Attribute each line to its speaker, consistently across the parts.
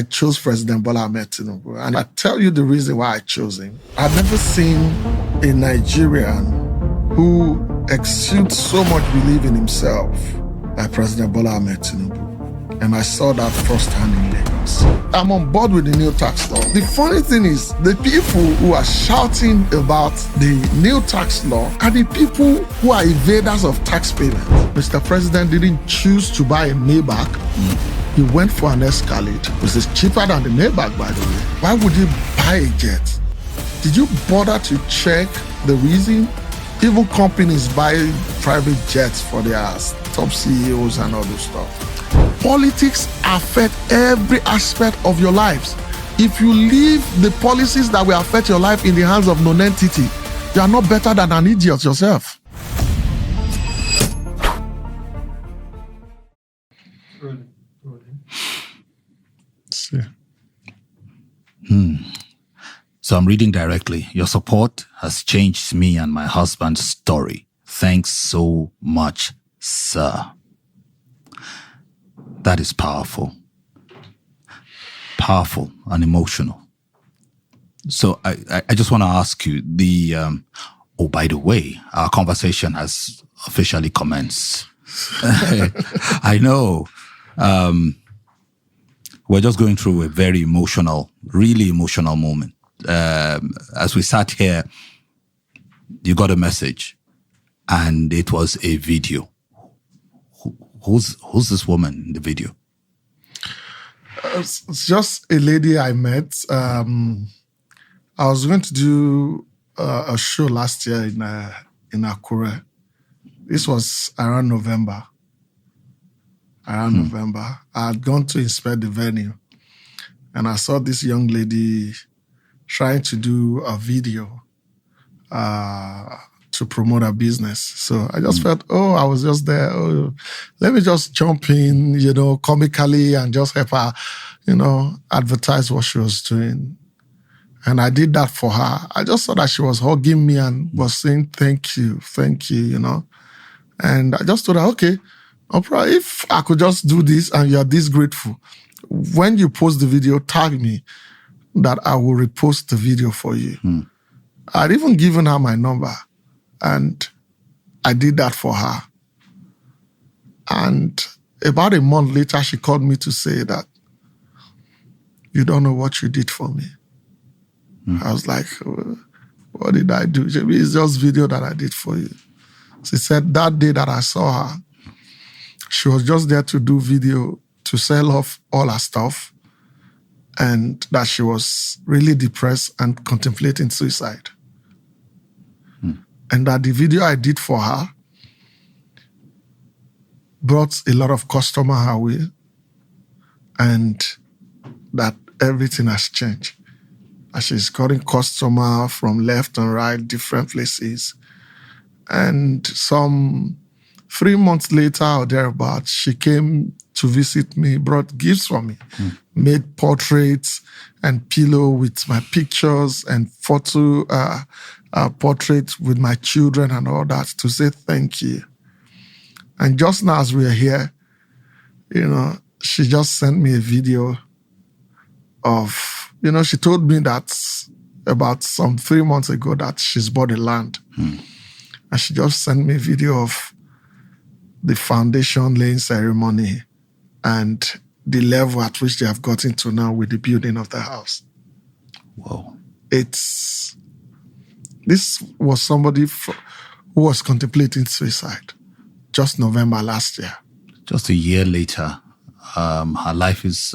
Speaker 1: I chose President Bola Ahmed Tinubu. And I tell you the reason why I chose him. I've never seen a Nigerian who exudes so much belief in himself like President Bola Ahmed Tinubu. And I saw that firsthand in Lagos. I'm on board with the new tax law. The funny thing is, the people who are shouting about the new tax law are the people who are evaders of tax payment. Mr. President didn't choose to buy a Maybach. He went for an Escalade, which is cheaper than the Maybach, by the way. Why would you buy a jet? Did you bother to check the reason? Even companies buy private jets for their top CEOs and all this stuff. Politics affect every aspect of your lives. If you leave the policies that will affect your life in the hands of non-entity, you are not better than an idiot yourself.
Speaker 2: See. So I'm reading directly. Your support has changed me and my husband's story. Thanks so much, sir. That is powerful. Powerful and emotional. So I just want to ask you by the way, our conversation has officially commenced. I know. We're just going through a very emotional, really emotional moment. As we sat here, you got a message and it was a video. Who's this woman in the video?
Speaker 1: It's just a lady I met. I was going to do a show last year in Akure. This was around November. I had gone to inspect the venue, and I saw this young lady trying to do a video to promote her business. So I just felt, I was just there. Let me just jump in, comically and just help her, advertise what she was doing. And I did that for her. I just saw that she was hugging me and was saying, thank you, And I just told her, okay, Oprah, if I could just do this and you're this grateful, when you post the video, tag me that I will repost the video for you. I'd even given her my number. And I did that for her. And about a month later, she called me to say that, you don't know what you did for me. I was like, what did I do? She said, it's just video that I did for you. She said that day that I saw her, she was just there to do video to sell off all her stuff, and that she was really depressed and contemplating suicide. And that the video I did for her brought a lot of customer her way, and that everything has changed. And she's getting customer from left and right, different places. And some 3 months later or thereabouts, she came to visit me, brought gifts for me, made portraits and pillow with my pictures and photo portraits with my children and all that to say thank you. And just now as we're here, she just sent me a video of, she told me that about some 3 months ago that she's bought a land. And she just sent me a video of the foundation laying ceremony and the level at which they have gotten to now with the building of the house.
Speaker 2: Whoa.
Speaker 1: This was somebody who was contemplating suicide just November last year.
Speaker 2: Just a year later, her life is...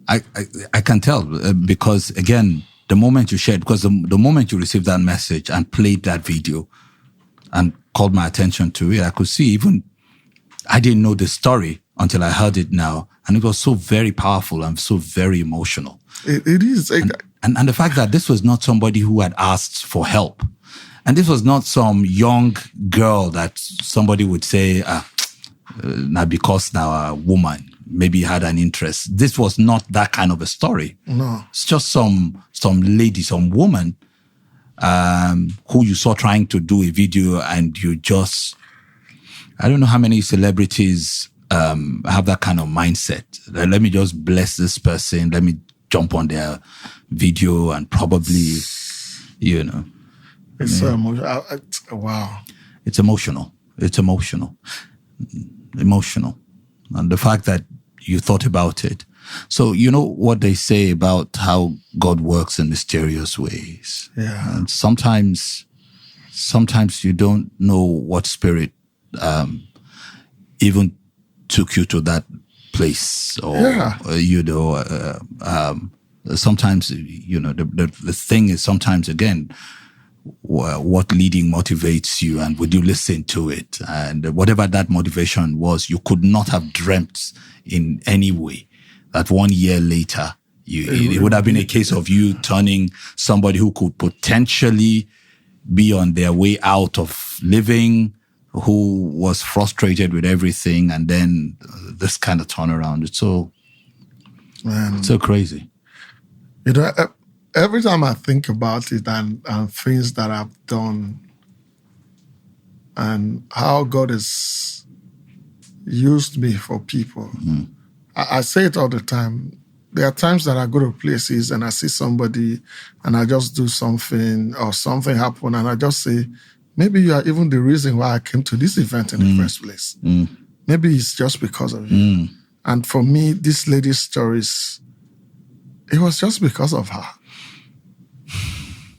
Speaker 2: I can tell because, again, the moment you shared, because the moment you received that message and played that video and called my attention to it, I could see even, I didn't know the story until I heard it now. And it was so very powerful and so very emotional.
Speaker 1: It is.
Speaker 2: And the fact that this was not somebody who had asked for help. And this was not some young girl that somebody would say, now because now a woman maybe had an interest. This was not that kind of a story.
Speaker 1: No.
Speaker 2: It's just some lady, some woman who you saw trying to do a video, and you just, I don't know how many celebrities have that kind of mindset. Let me just bless this person. Let me jump on their video and probably,
Speaker 1: It's so emotional. Wow.
Speaker 2: It's emotional. It's emotional. And the fact that you thought about it. So, you know what they say about how God works in mysterious ways.
Speaker 1: Yeah.
Speaker 2: And sometimes you don't know what spirit even took you to that place, or sometimes the thing is, sometimes again, what leading motivates you, and would you listen to it? And whatever that motivation was, you could not have dreamt in any way that 1 year later it would have been a case of you turning somebody who could potentially be on their way out of living, who was frustrated with everything, and then this kind of turnaround. It's so crazy.
Speaker 1: Every time I think about it and things that I've done and how God has used me for people, I say it all the time. There are times that I go to places and I see somebody and I just do something, or something happen, and I just say, maybe you are even the reason why I came to this event in the first place. Maybe it's just because of you. And for me, this lady's stories, it was just because of her.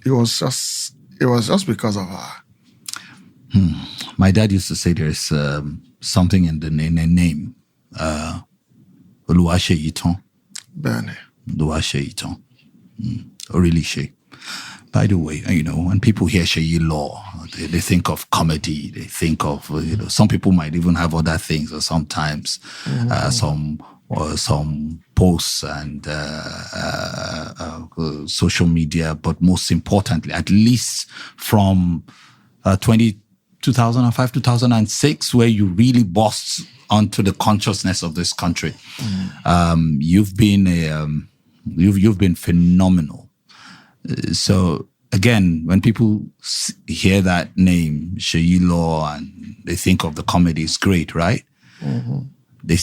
Speaker 1: It was just because of her.
Speaker 2: My dad used to say there's something in the name, Oluwaseyitan.
Speaker 1: Bene.
Speaker 2: Oluwaseyitan. Orílẹ̀-ìṣe. By the way, when people hear SEYI law, they think of comedy. They think of, some people might even have other things, or sometimes some posts and social media. But most importantly, at least from 2005, 2006, where you really burst onto the consciousness of this country, you've been phenomenal. So again, when people hear that name, SEYI law, and they think of the comedy, it's great, right? They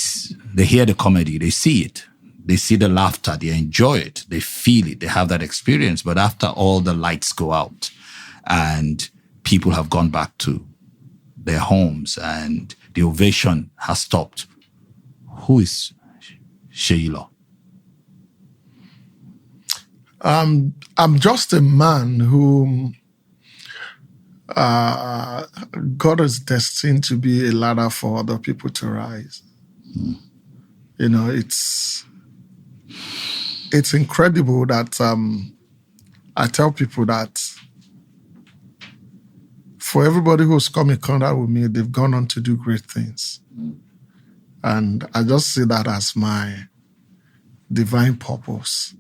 Speaker 2: hear the comedy, they see it, they see the laughter, they enjoy it, they feel it, they have that experience. But after all the lights go out and people have gone back to their homes and the ovation has stopped, who is SEYI law?
Speaker 1: I'm just a man whom God is destined to be a ladder for other people to rise. It's incredible that I tell people that for everybody who's come in contact with me, they've gone on to do great things. And I just see that as my divine purpose.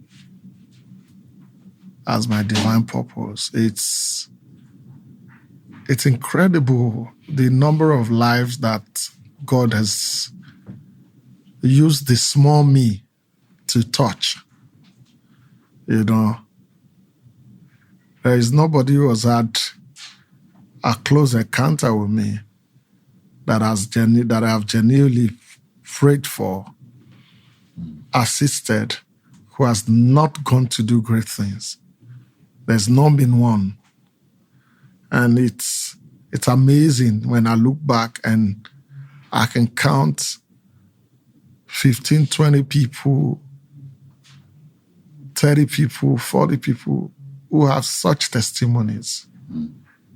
Speaker 1: As my divine purpose. It's incredible the number of lives that God has used the small me to touch. There is nobody who has had a close encounter with me that I have genuinely prayed for, assisted, who has not gone to do great things. There's not been one. And it's amazing when I look back and I can count 15, 20 people, 30 people, 40 people who have such testimonies.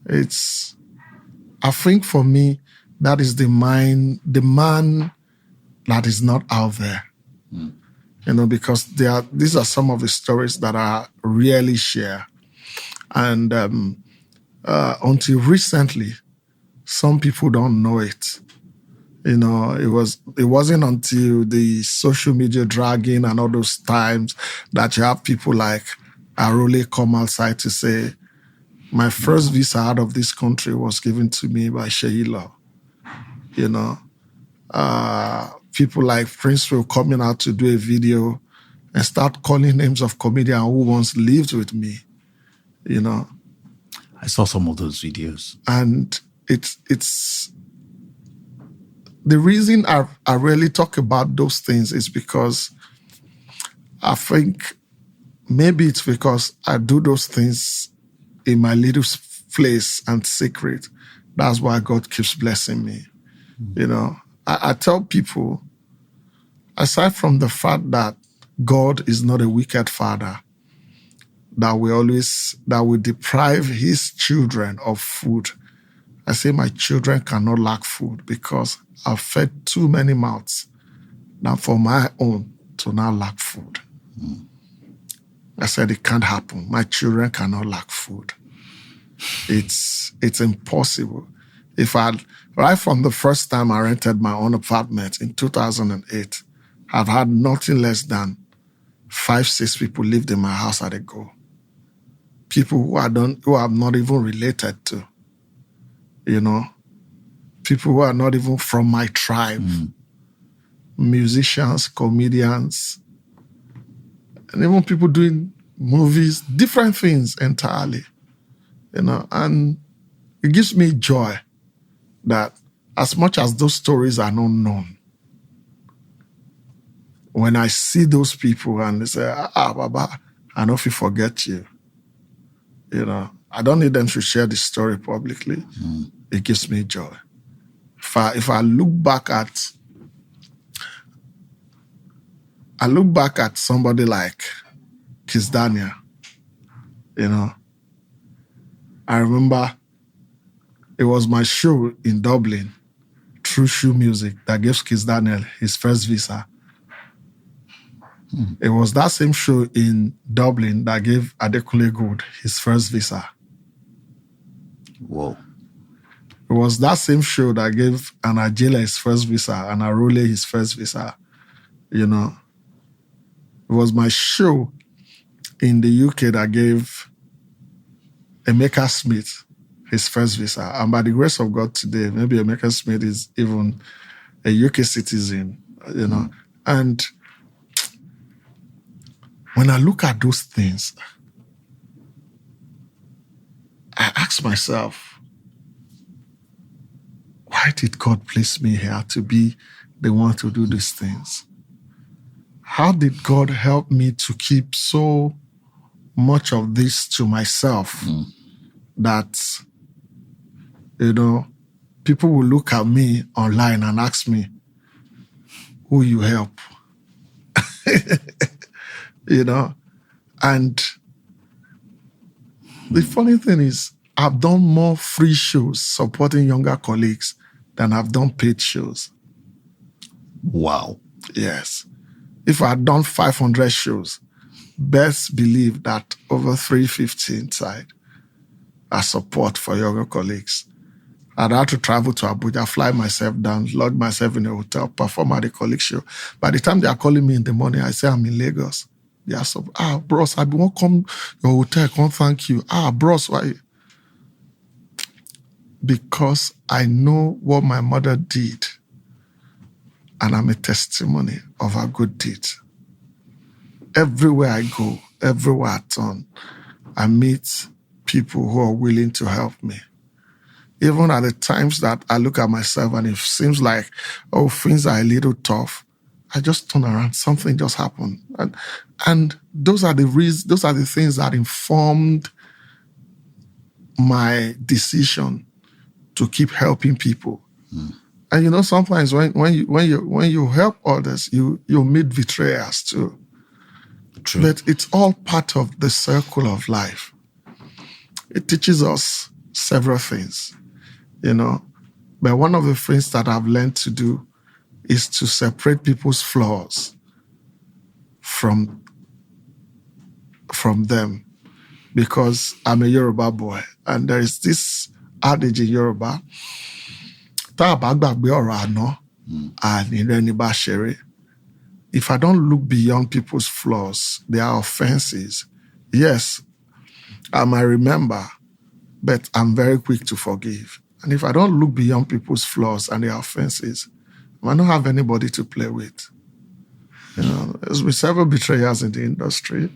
Speaker 1: I think for me, that is the man that is not out there. Because these are some of the stories that I rarely share. And until recently, some people don't know it. It wasn't until the social media dragging and all those times that you have people like Arole come outside to say, my first visa out of this country was given to me by SEYI law. People like Prince Will coming out to do a video and start calling names of comedians who once lived with me.
Speaker 2: I saw some of those videos.
Speaker 1: And it's the reason I really talk about those things is because I think maybe it's because I do those things in my little place and secret. That's why God keeps blessing me. You know, I tell people, aside from the fact that God is not a wicked father, that will deprive his children of food. I say my children cannot lack food because I've fed too many mouths now for my own to now lack food. I said it can't happen. My children cannot lack food. It's impossible. Right from the first time I rented my own apartment in 2008, I've had nothing less than 5-6 people lived in my house at a go. People who I'm not even related to, you know, people who are not even from my tribe, musicians, comedians, and even people doing movies, different things entirely, you know, and it gives me joy that as much as those stories are not known, when I see those people and they say, Baba, I know if you forget you, you know, I don't need them to share the story publicly. It gives me joy. If I look back at somebody like Kiss Daniel, you know, I remember it was my show in Dublin, True Shoe Music, that gave Kiss Daniel his first visa. It was that same show in Dublin that gave Adekunle Gold his first visa.
Speaker 2: Whoa.
Speaker 1: It was that same show that gave Anajela his first visa and Arole his first visa. You know, it was my show in the UK that gave Emeka Smith his first visa. And by the grace of God today, maybe Emeka Smith is even a UK citizen, you know. And when I look at those things, I ask myself, why did God place me here to be the one to do these things? How did God help me to keep so much of this to myself that, you know, people will look at me online and ask me, who you help? You know? And the funny thing is, I've done more free shows supporting younger colleagues than I've done paid shows.
Speaker 2: Wow.
Speaker 1: Yes. If I had done 500 shows, best believe that over 350 inside are support for younger colleagues. I'd have to travel to Abuja, fly myself down, lodge myself in a hotel, perform at a colleague show. By the time they are calling me in the morning, I say I'm in Lagos. They are so, bros, I won't come your hotel, can't thank you. Bros, why? Because I know what my mother did, and I'm a testimony of her good deeds. Everywhere I go, everywhere I turn, I meet people who are willing to help me. Even at the times that I look at myself and it seems like, things are a little tough, I just turn around, something just happened. And those are the things that informed my decision to keep helping people. And you know, sometimes when you help others, you meet betrayers too.
Speaker 2: True.
Speaker 1: But it's all part of the circle of life. It teaches us several things, you know. But one of the things that I've learned to do is to separate people's flaws from them, because I'm a Yoruba boy, and there is this adage in Yoruba, if I don't look beyond people's flaws, their offenses, yes, I might remember, but I'm very quick to forgive. And if I don't look beyond people's flaws and their offenses, I don't have anybody to play with. You know, there's been several betrayers in the industry,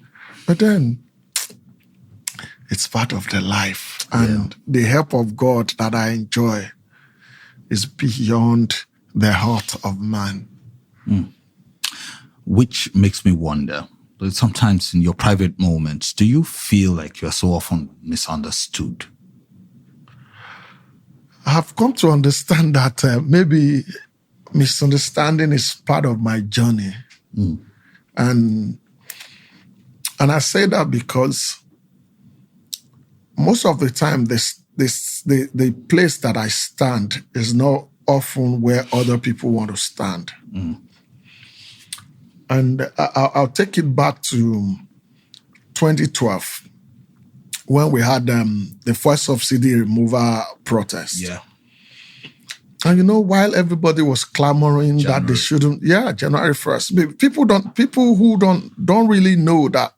Speaker 1: but then it's part of the life. And the help of God that I enjoy is beyond the heart of man.
Speaker 2: Which makes me wonder, that sometimes in your private moments, do you feel like you're so often misunderstood?
Speaker 1: I've come to understand that maybe misunderstanding is part of my journey. And I say that because most of the time, the place that I stand is not often where other people want to stand. And I'll take it back to 2012 when we had the first subsidy removal protest.
Speaker 2: Yeah.
Speaker 1: And while everybody was clamoring that they shouldn't, January 1st. People who don't really know that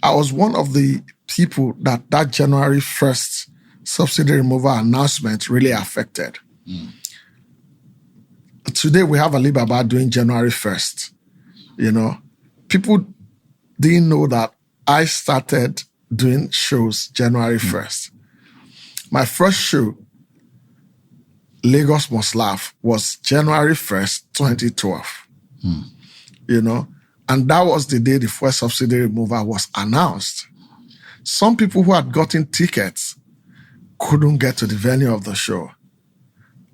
Speaker 1: I was one of the people that January 1st subsidy removal announcement really affected. Today we have Alibaba doing January 1st. People didn't know that I started doing shows January 1st. My first show, Lagos Must Laugh, was January 1st, 2012. And that was the day the first subsidy removal was announced. Some people who had gotten tickets couldn't get to the venue of the show,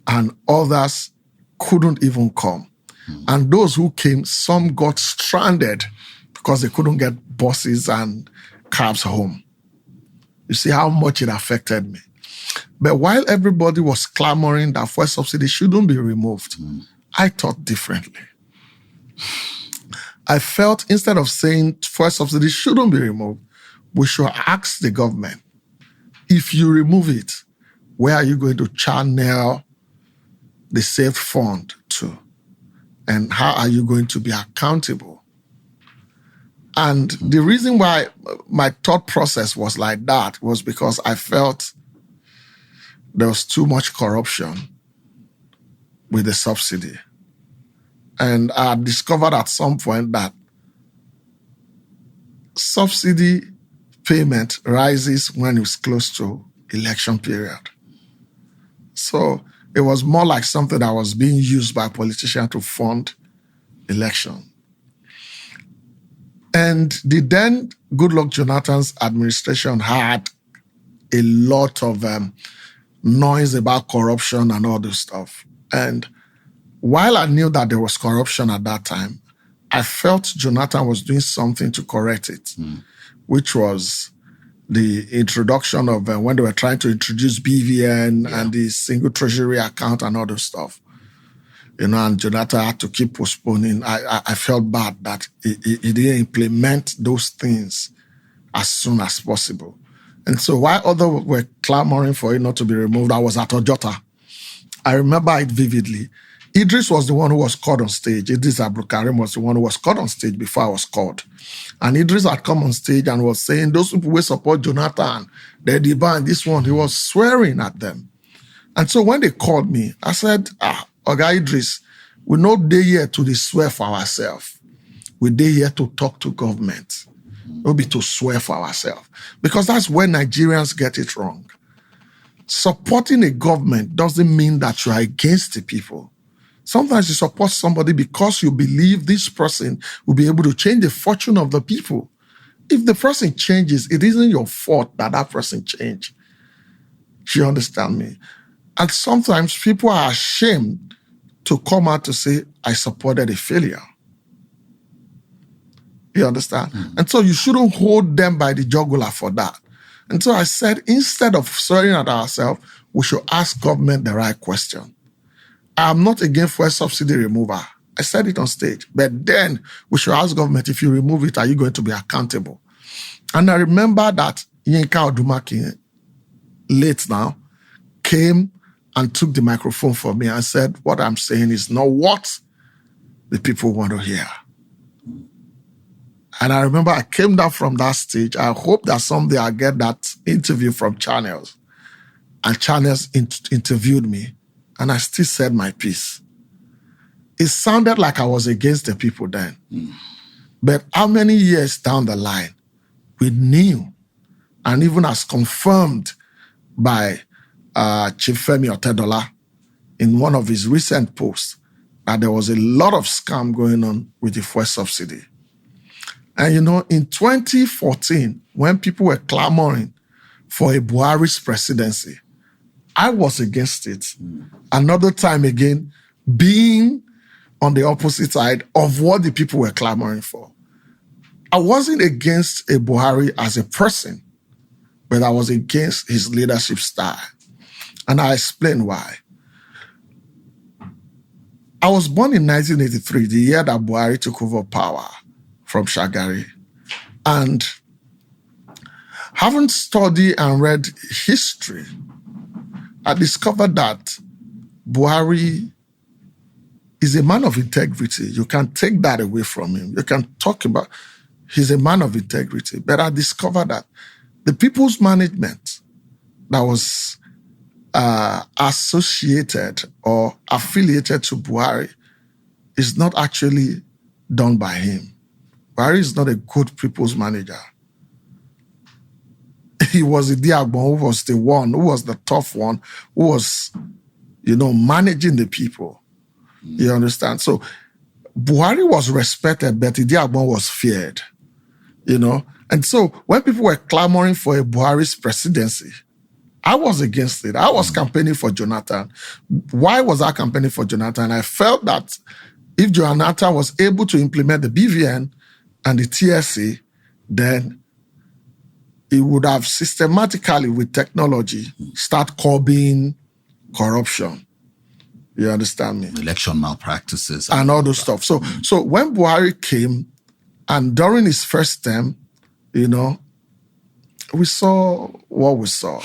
Speaker 1: and others couldn't even come. And those who came, some got stranded because they couldn't get buses and cabs home. You see how much it affected me. But while everybody was clamoring that fuel subsidy shouldn't be removed, I thought differently. I felt instead of saying fuel subsidy shouldn't be removed, we should ask the government, if you remove it, where are you going to channel the saved fund to? And how are you going to be accountable? And the reason why my thought process was like that was because I felt there was too much corruption with the subsidy. And I discovered at some point that subsidy payment rises when it's close to election period. So it was more like something that was being used by politicians to fund election. And the then Goodluck Jonathan's administration had a lot of noise about corruption and all this stuff. And while I knew that there was corruption at that time, I felt Jonathan was doing something to correct it, which was the introduction of when they were trying to introduce BVN and the single treasury account and all this stuff. And Jonathan had to keep postponing. I felt bad that he didn't implement those things as soon as possible. And so while others were clamoring for it not to be removed, I was at Ojota. I remember it vividly. Idris was the one who was called on stage. Idris Abdulkarim was the one who was called on stage before I was called. And Idris had come on stage and was saying, those people who support Jonathan, they're the band, this one, he was swearing at them. And so when they called me, I said, Oga Idris, we're not there here to swear for ourselves. We're there here to talk to government, not be to swear for ourselves. Because that's where Nigerians get it wrong. Supporting a government doesn't mean that you are against the people. Sometimes you support somebody because you believe this person will be able to change the fortune of the people. If the person changes, it isn't your fault that that person changed. Do you understand me? And sometimes people are ashamed to come out to say, I supported a failure. You understand? And so you shouldn't hold them by the jugular for that. And so I said, instead of swearing at ourselves, we should ask government the right question. I'm not against fuel subsidy removal. I said it on stage. But then we should ask government, if you remove it, are you going to be accountable? And I remember that Yinka Odumaki, late now, came and took the microphone from me and said, what I'm saying is not what the people want to hear. And I remember I came down from that stage. I hope that someday I'll get that interview from Channels. And Channels interviewed me. And I still said my piece. It sounded like I was against the people then. But how many years down the line, we knew, and even as confirmed by Chief Femi Otedola in one of his recent posts that there was a lot of scam going on with the fuel subsidy. And in 2014, when people were clamoring for a Buhari's presidency, I was against it. Another time again, being on the opposite side of what the people were clamoring for. I wasn't against a Buhari as a person, but I was against his leadership style. And I explain why. I was born in 1983, the year that Buhari took over power from Shagari. And having studied and read history, I discovered that Buhari is a man of integrity. You can't take that away from him. You can talk about he's a man of integrity. But I discovered that the people's management that was associated or affiliated to Buhari is not actually done by him. Buhari is not a good people's manager. He was a Diagbon who was the one, who was the tough one, who was, managing the people. You understand? So Buhari was respected, but Diagbon was feared, And so when people were clamoring for a Buhari's presidency, I was against it. I was campaigning for Jonathan. Why was I campaigning for Jonathan? I felt that if Jonathan was able to implement the BVN and the TSA, then he would have systematically, with technology, start curbing corruption. You understand me?
Speaker 2: Election malpractices.
Speaker 1: And all those stuff. So when Buhari came, and during his first term, we saw what we saw.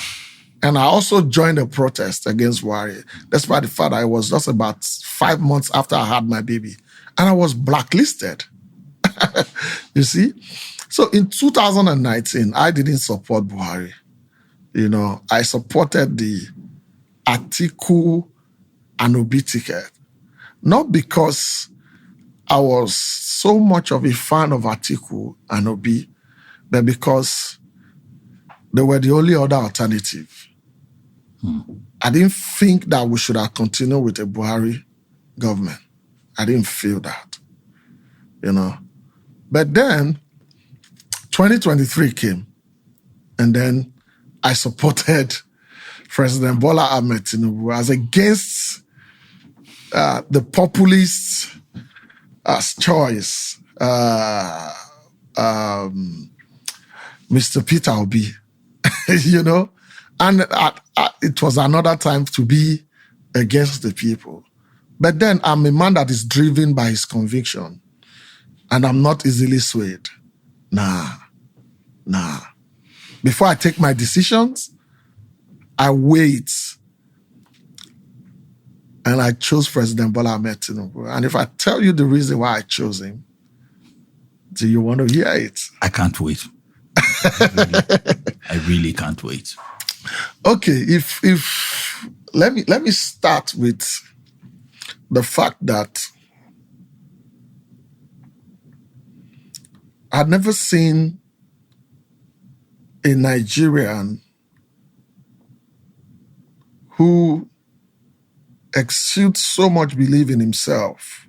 Speaker 1: And I also joined a protest against Buhari, despite the fact that it was just about 5 months after I had my baby. And I was blacklisted. You see? So in 2019, I didn't support Buhari. I supported the Atiku and Obi ticket. Not because I was so much of a fan of Atiku and Obi, but because they were the only other alternative. I didn't think that we should have continued with a Buhari government. I didn't feel that, But then 2023 came, and then I supported President Bola Ahmed Tinubu as against the populists' choice, Mr. Peter Obi, And it was another time to be against the people. But then I'm a man that is driven by his conviction, and I'm not easily swayed. Nah. Before I take my decisions, I wait. And I chose President Bola Ahmed Tinubu. And if I tell you the reason why I chose him, do you want to hear it?
Speaker 2: I can't wait. I really can't wait.
Speaker 1: Okay, let me start with the fact that I'd never seen a Nigerian who exudes so much belief in himself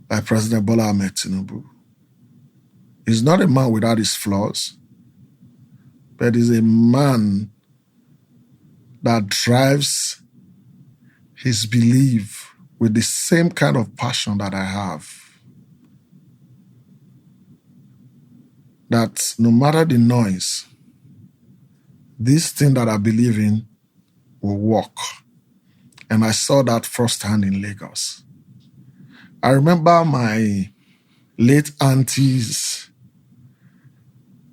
Speaker 1: like President Bola Ahmed Tinubu. He's not a man without his flaws, but he's a man that drives his belief with the same kind of passion that I have. That no matter the noise, this thing that I believe in will work. And I saw that firsthand in Lagos. I remember my late auntie's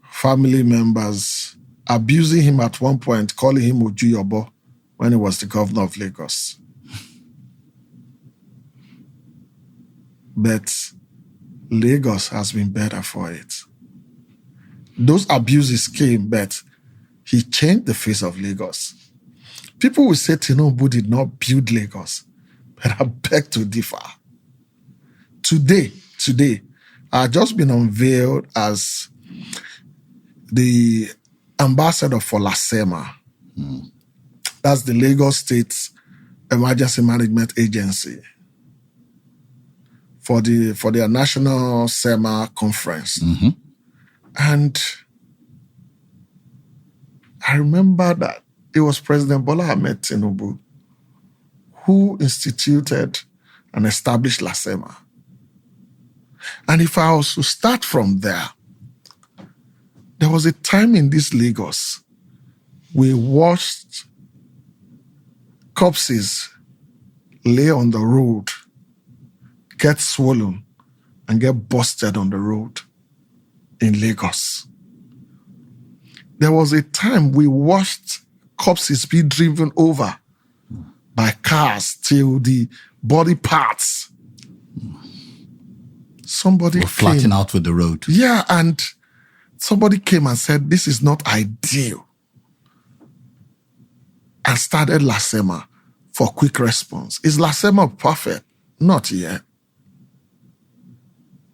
Speaker 1: family members abusing him at one point, calling him Ojuyobo when he was the governor of Lagos. But Lagos has been better for it. Those abuses came, but he changed the face of Lagos. People will say Tinubu did not build Lagos, but I beg to differ. Today, I've just been unveiled as the ambassador for LASEMA. That's the Lagos State Emergency Management Agency for their national SEMA conference.
Speaker 2: Mm-hmm.
Speaker 1: And I remember that it was President Bola Ahmed Tinubu who instituted and established LASEMA. And if I was to start from there was a time in this Lagos we watched corpses lay on the road, get swollen, and get busted on the road in Lagos. There was a time we watched corpses be driven over by cars till the body parts. Somebody
Speaker 2: Or flatten
Speaker 1: came.
Speaker 2: out with the road.
Speaker 1: Yeah, and somebody came and said, this is not ideal. And started LASEMA for quick response. Is LASEMA perfect? Not yet.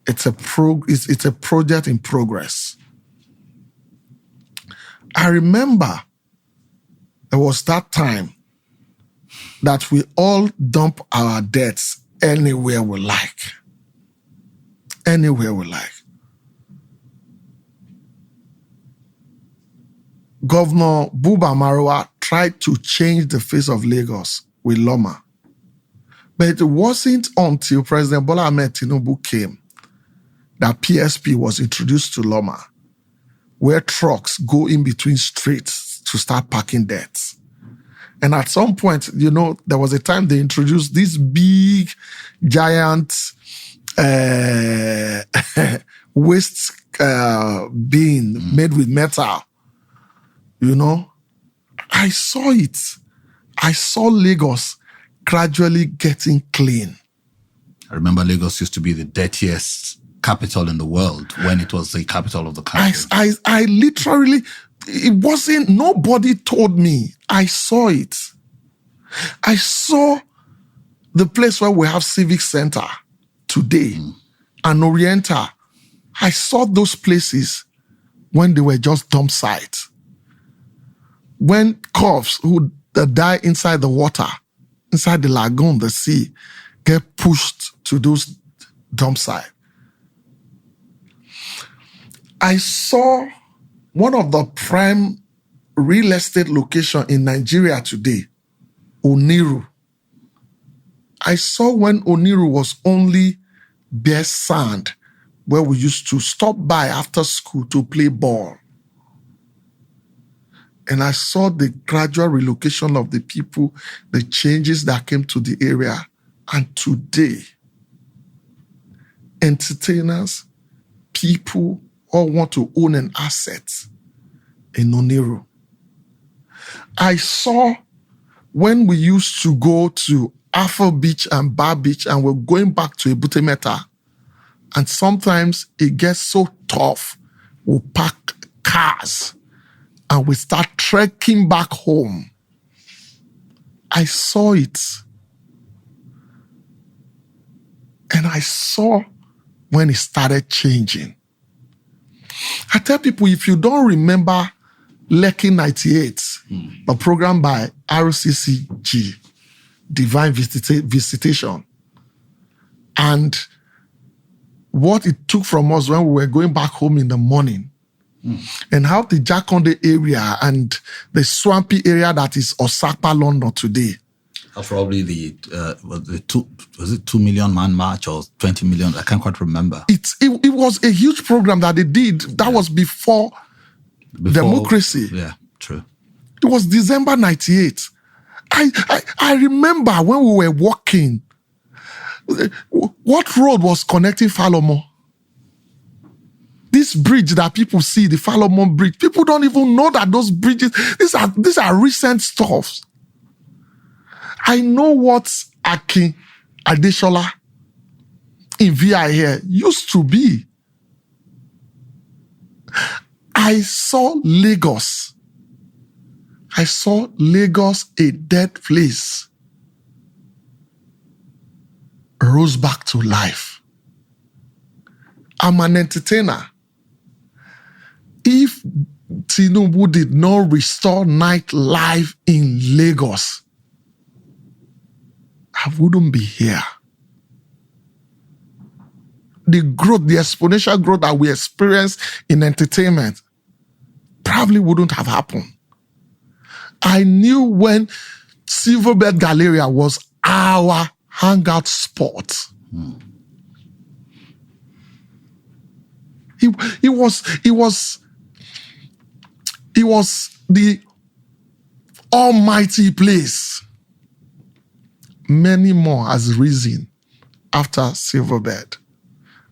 Speaker 1: It's a project in progress. I remember there was that time that we all dump our debts anywhere we like. Anywhere we like. Governor Buba Marwa tried to change the face of Lagos with Loma. But it wasn't until President Bola Ahmed Tinubu came that PSP was introduced to Loma, where trucks go in between streets to start parking debts. And at some point, there was a time they introduced this big, giant waste bin made with metal. I saw it. I saw Lagos gradually getting clean.
Speaker 2: I remember Lagos used to be the dirtiest capital in the world when it was the capital of the country.
Speaker 1: I literally, it wasn't, nobody told me. I saw it. I saw the place where we have Civic Center today and Oriental. I saw those places when they were just dump sites. When calves who die inside the water, inside the lagoon, the sea, get pushed to those dump sites. I saw one of the prime real estate location in Nigeria today, Oniru. I saw when Oniru was only bare sand, where we used to stop by after school to play ball. And I saw the gradual relocation of the people, the changes that came to the area. And today, entertainers, people all want to own an asset in Oniru. I saw when we used to go to Afro Beach and Bar Beach and we're going back to Ebute Metta, and sometimes it gets so tough, we'll park cars and we start trekking back home. I saw it. And I saw when it started changing. I tell people, if you don't remember Lekki 98, a program by RCCG, Divine Visitation, and what it took from us when we were going back home in the morning, and how the Jakonde area and the swampy area that is Osapa, London today.
Speaker 2: That's probably was it 2 million man march or 20 million? I can't quite remember.
Speaker 1: It was a huge program that they did. That was before democracy.
Speaker 2: Yeah, true.
Speaker 1: It was December 98. I remember when we were walking, what road was connecting Falomo? This bridge that people see, the Falomo Bridge, people don't even know that those bridges, these are recent stuff. I know what Akin Adeshola in VI here used to be. I saw Lagos. I saw Lagos, a dead place, rose back to life. I'm an entertainer. If Tinubu did not restore nightlife in Lagos, I wouldn't be here. The growth, the exponential growth that we experience in entertainment probably wouldn't have happened. I knew when Silverbird Galleria was our hangout spot. It was the almighty place. Many more has risen after Silverbird.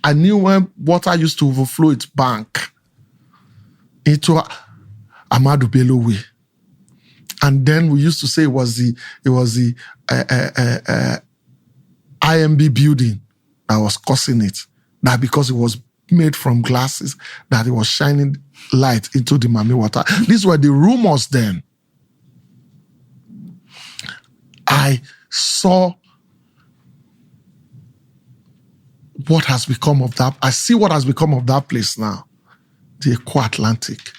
Speaker 1: I knew when water used to overflow its bank into Amadu Bello Way. And then we used to say it was the IMB building that was causing it. That because it was made from glasses, that it was shining light into the Mami water. These were the rumors then. I saw what has become of that. I see what has become of that place now. The Eco Atlantic.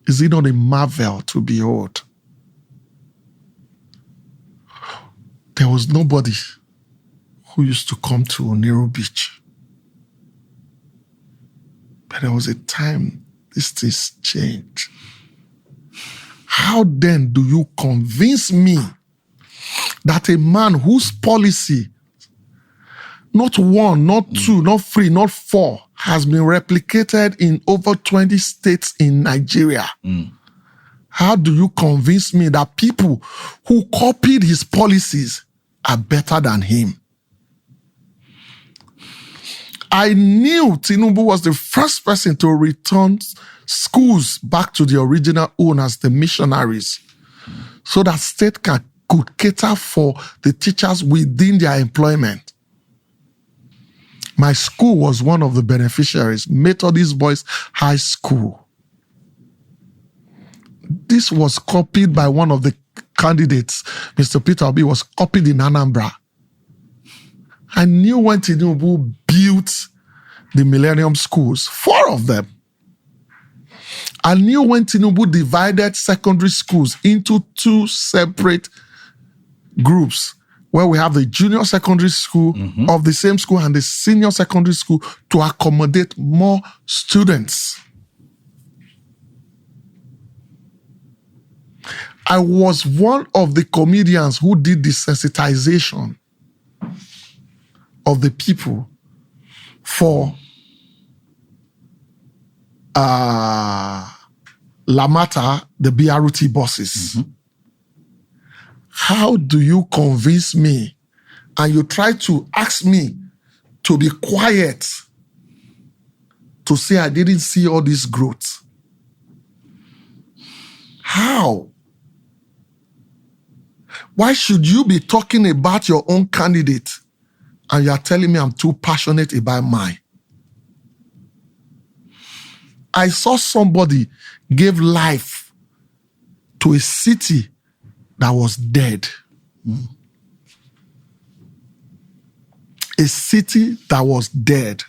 Speaker 1: Is it not a marvel to behold? There was nobody who used to come to Oniro Beach. But there was a time these things changed. How then do you convince me that a man whose policy, not one, not two, not three, not four, has been replicated in over 20 states in Nigeria? How do you convince me that people who copied his policies are better than him? I knew Tinubu was the first person to return schools back to the original owners, the missionaries, so that state could cater for the teachers within their employment. My school was one of the beneficiaries, Methodist Boys High School. This was copied by one of the candidates, Mr. Peter Obi, was copied in Anambra. I knew when Tinubu built the Millennium Schools, 4 of them. I knew when Tinubu divided secondary schools into 2 separate groups, where we have the junior secondary school of the same school and the senior secondary school to accommodate more students. I was one of the comedians who did the sensitization of the people for Lamata, the BRT buses. How do you convince me and you try to ask me to be quiet to say I didn't see all this growth? How? Why should you be talking about your own candidate and you are telling me I'm too passionate about mine? I saw somebody give life to a city that was dead. A city that was dead.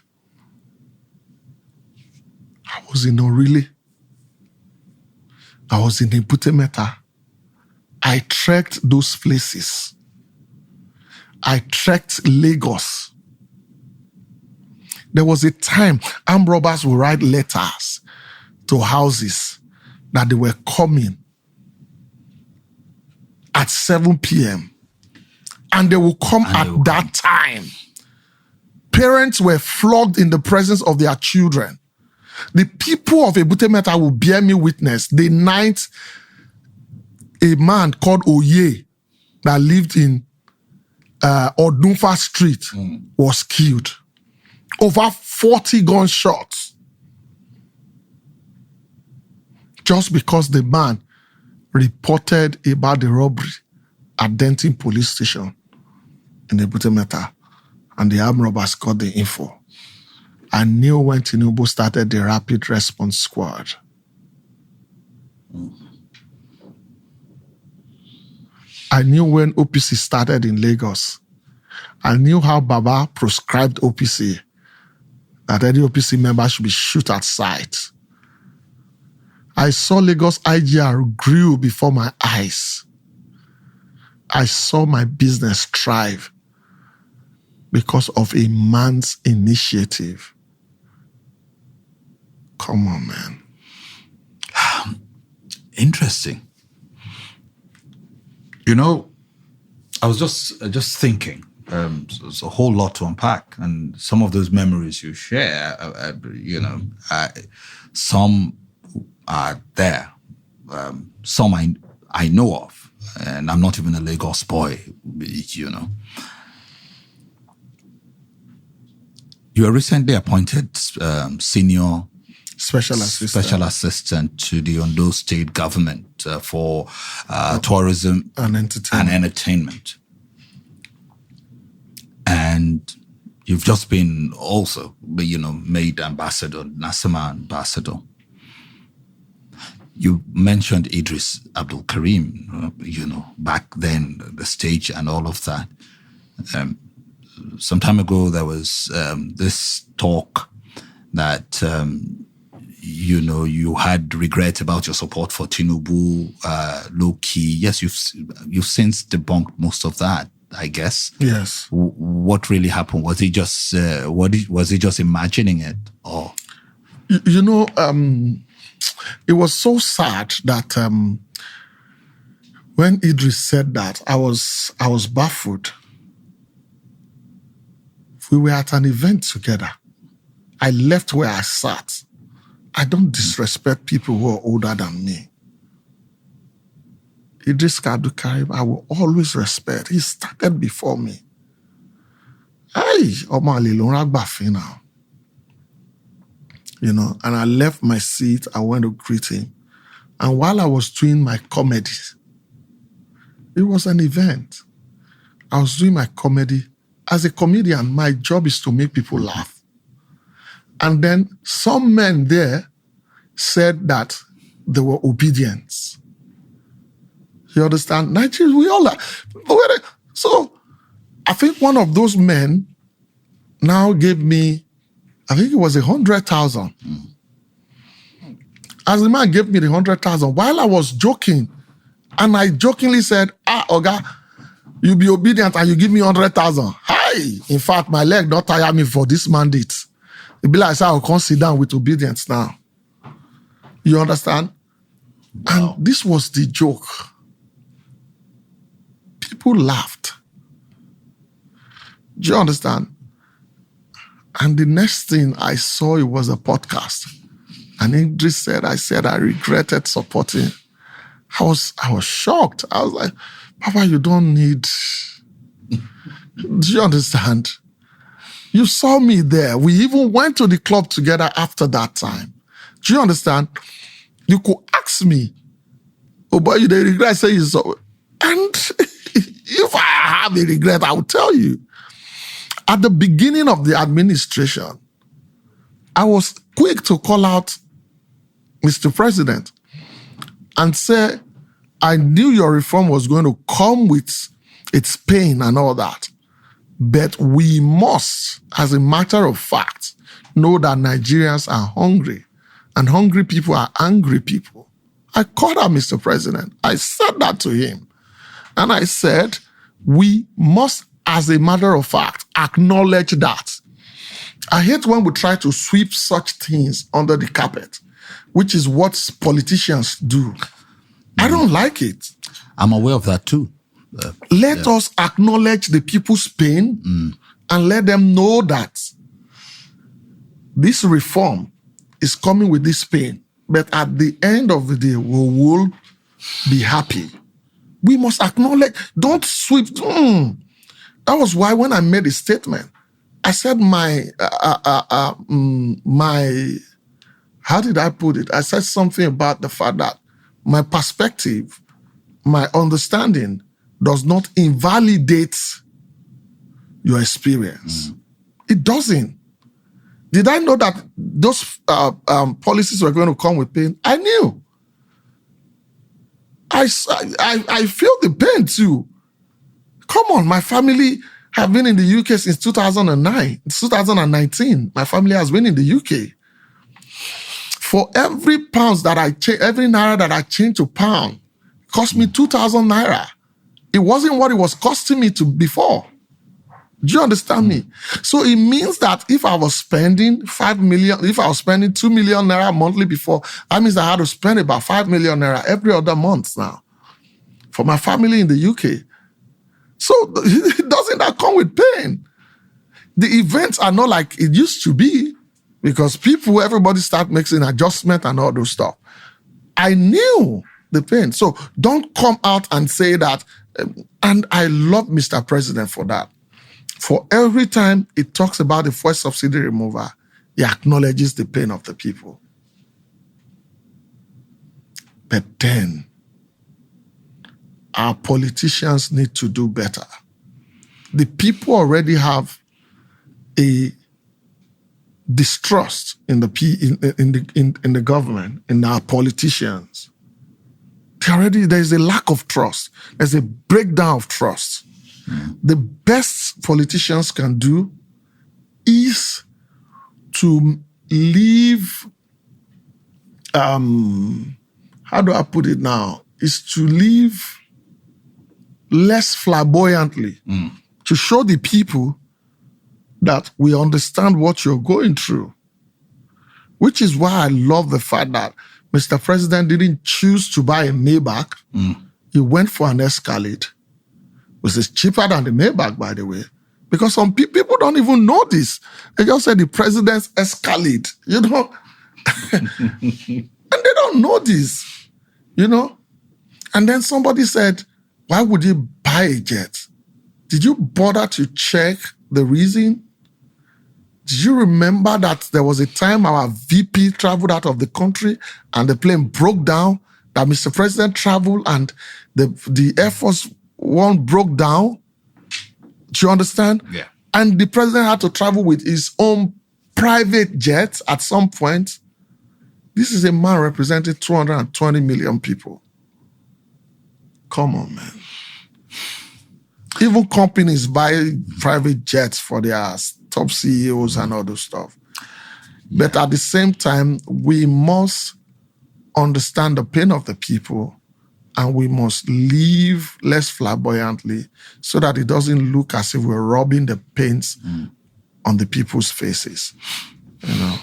Speaker 1: I was in Orile. I was in Ibutemeta. I trekked those places. I trekked Lagos. There was a time armed robbers would write letters to houses that they were coming at 7 p.m. And they will come at that time. Parents were flogged in the presence of their children. The people of Ebutemeta will bear me witness. The night a man called Oye that lived in Odunfa Street was killed. Over 40 gunshots. Just because the man reported about the robbery at Denton police station in Ebutemeta, and the armed robbers got the info. I knew when Tinubu started the Rapid Response Squad. I knew when OPC started in Lagos. I knew how Baba proscribed OPC, that any OPC member should be shot at sight. I saw Lagos IGR grew before my eyes. I saw my business thrive. because of a man's initiative. Come on, man.
Speaker 2: Interesting. You know, I was just thinking. There's a whole lot to unpack, and some of those memories you share, some are there, some I know of, and I'm not even a Lagos boy, you know. You were recently appointed senior
Speaker 1: Special
Speaker 2: assistant to the Ondo State government for tourism
Speaker 1: and
Speaker 2: entertainment. And you've just been also, made ambassador, NASAMA ambassador. You mentioned Idris Abdul Karim, back then, the stage and all of that. Some time ago, there was this talk that, you had regret about your support for Tinubu, low key. Yes, you've since debunked most of that, I guess.
Speaker 1: Yes.
Speaker 2: What really happened? Was he just was he just imagining it, or?
Speaker 1: It was so sad that when Idris said that, I was baffled. We were at an event together. I left where I sat. I don't disrespect people who are older than me. Idris Abdul Karim, I will always respect. He started before me. Now. And I left my seat. I went to greet him. And while I was doing my comedy, it was an event. I was doing my comedy. As a comedian, my job is to make people laugh. And then some men there said that they were obedient. You understand? Nigerians, we all are. So I think one of those men now gave me, I think it was 100,000. As the man gave me the 100,000, while I was joking, and I jokingly said, Oga, you be obedient and you give me 100,000. Hi! In fact, my leg don't tire me for this mandate. It be like I say, I'll come sit down with obedience now. You understand? Wow. And this was the joke. People laughed. Do you understand? And the next thing I saw, it was a podcast. And Idris said, I regretted supporting. I was shocked. I was like, Papa, you don't need... Do you understand? You saw me there. We even went to the club together after that time. Do you understand? You could ask me, but you the regret, say you saw. And if I have a regret, I will tell you. At the beginning of the administration, I was quick to call out Mr. President and say, I knew your reform was going to come with its pain and all that. But we must, as a matter of fact, know that Nigerians are hungry, and hungry people are angry people. I called out Mr. President. I said that to him. And I said, we must, as a matter of fact, acknowledge that. I hate when we try to sweep such things under the carpet, which is what politicians do. I don't like it.
Speaker 2: I'm aware of that too.
Speaker 1: Let us acknowledge the people's pain and let them know that this reform is coming with this pain. But at the end of the day, we will be happy. We must acknowledge, don't sweep. That was why when I made a statement, I said my, how did I put it? I said something about the fact that my perspective, my understanding does not invalidate your experience. It doesn't. Did I know that those policies were going to come with pain? I knew. I feel the pain too. Come on, my family have been in the UK since 2009. It's 2019. My family has been in the UK. For every pound that I change, every naira that I change to pound, cost me 2,000 naira. It wasn't what it was costing me to before. Do you understand me? So it means that if I was spending 5 million, if I was spending 2 million naira monthly before, that means I had to spend about 5 million naira every other month now for my family in the UK. So doesn't that come with pain? The events are not like it used to be because everybody start making adjustment and all those stuff. I knew the pain. So don't come out and say that. And I love Mr. President for that. For every time he talks about the fuel subsidy removal, he acknowledges the pain of the people. But then, our politicians need to do better. The people already have a distrust in the government, in our politicians. There's a lack of trust. There's a breakdown of trust. The best politicians can do is to live, how do I put it now? Is to live less flamboyantly, to show the people that we understand what you're going through. Which is why I love the fact that Mr. President didn't choose to buy a Maybach. He went for an Escalade, which is cheaper than the Maybach, by the way. Because some people don't even know this. They just say the president's Escalade, you know. And they don't know this, you know. And then somebody said, why would you buy a jet? Did you bother to check the reason? Did you remember that there was a time our VP traveled out of the country and the plane broke down, that Mr. President traveled and the Air Force One broke down? Do you understand?
Speaker 2: Yeah.
Speaker 1: And the president had to travel with his own private jet at some point. This is a man representing 220 million people. Come on, man. Even companies buy private jets for their top CEOs and all those stuff. Yeah. But at the same time, we must understand the pain of the people and we must live less flamboyantly so that it doesn't look as if we're rubbing the paint on the people's faces. You know?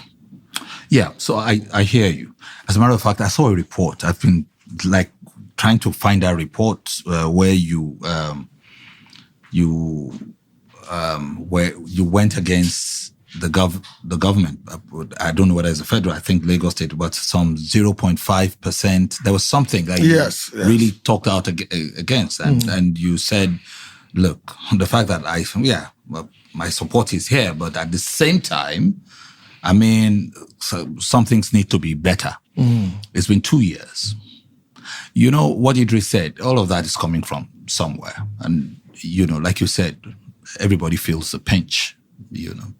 Speaker 2: Yeah, so I hear you. As a matter of fact, I saw a report. I've been trying to find that report where you went against the government. I don't know whether it's a federal, I think Lagos State, but some 0.5%. There was something that you really talked out against. And you said, look, the fact that my support is here, but at the same time, I mean, some things need to be better. It's been 2 years. You know, what Idris said, all of that is coming from somewhere. And, you know, like you said, everybody feels the pinch, you know.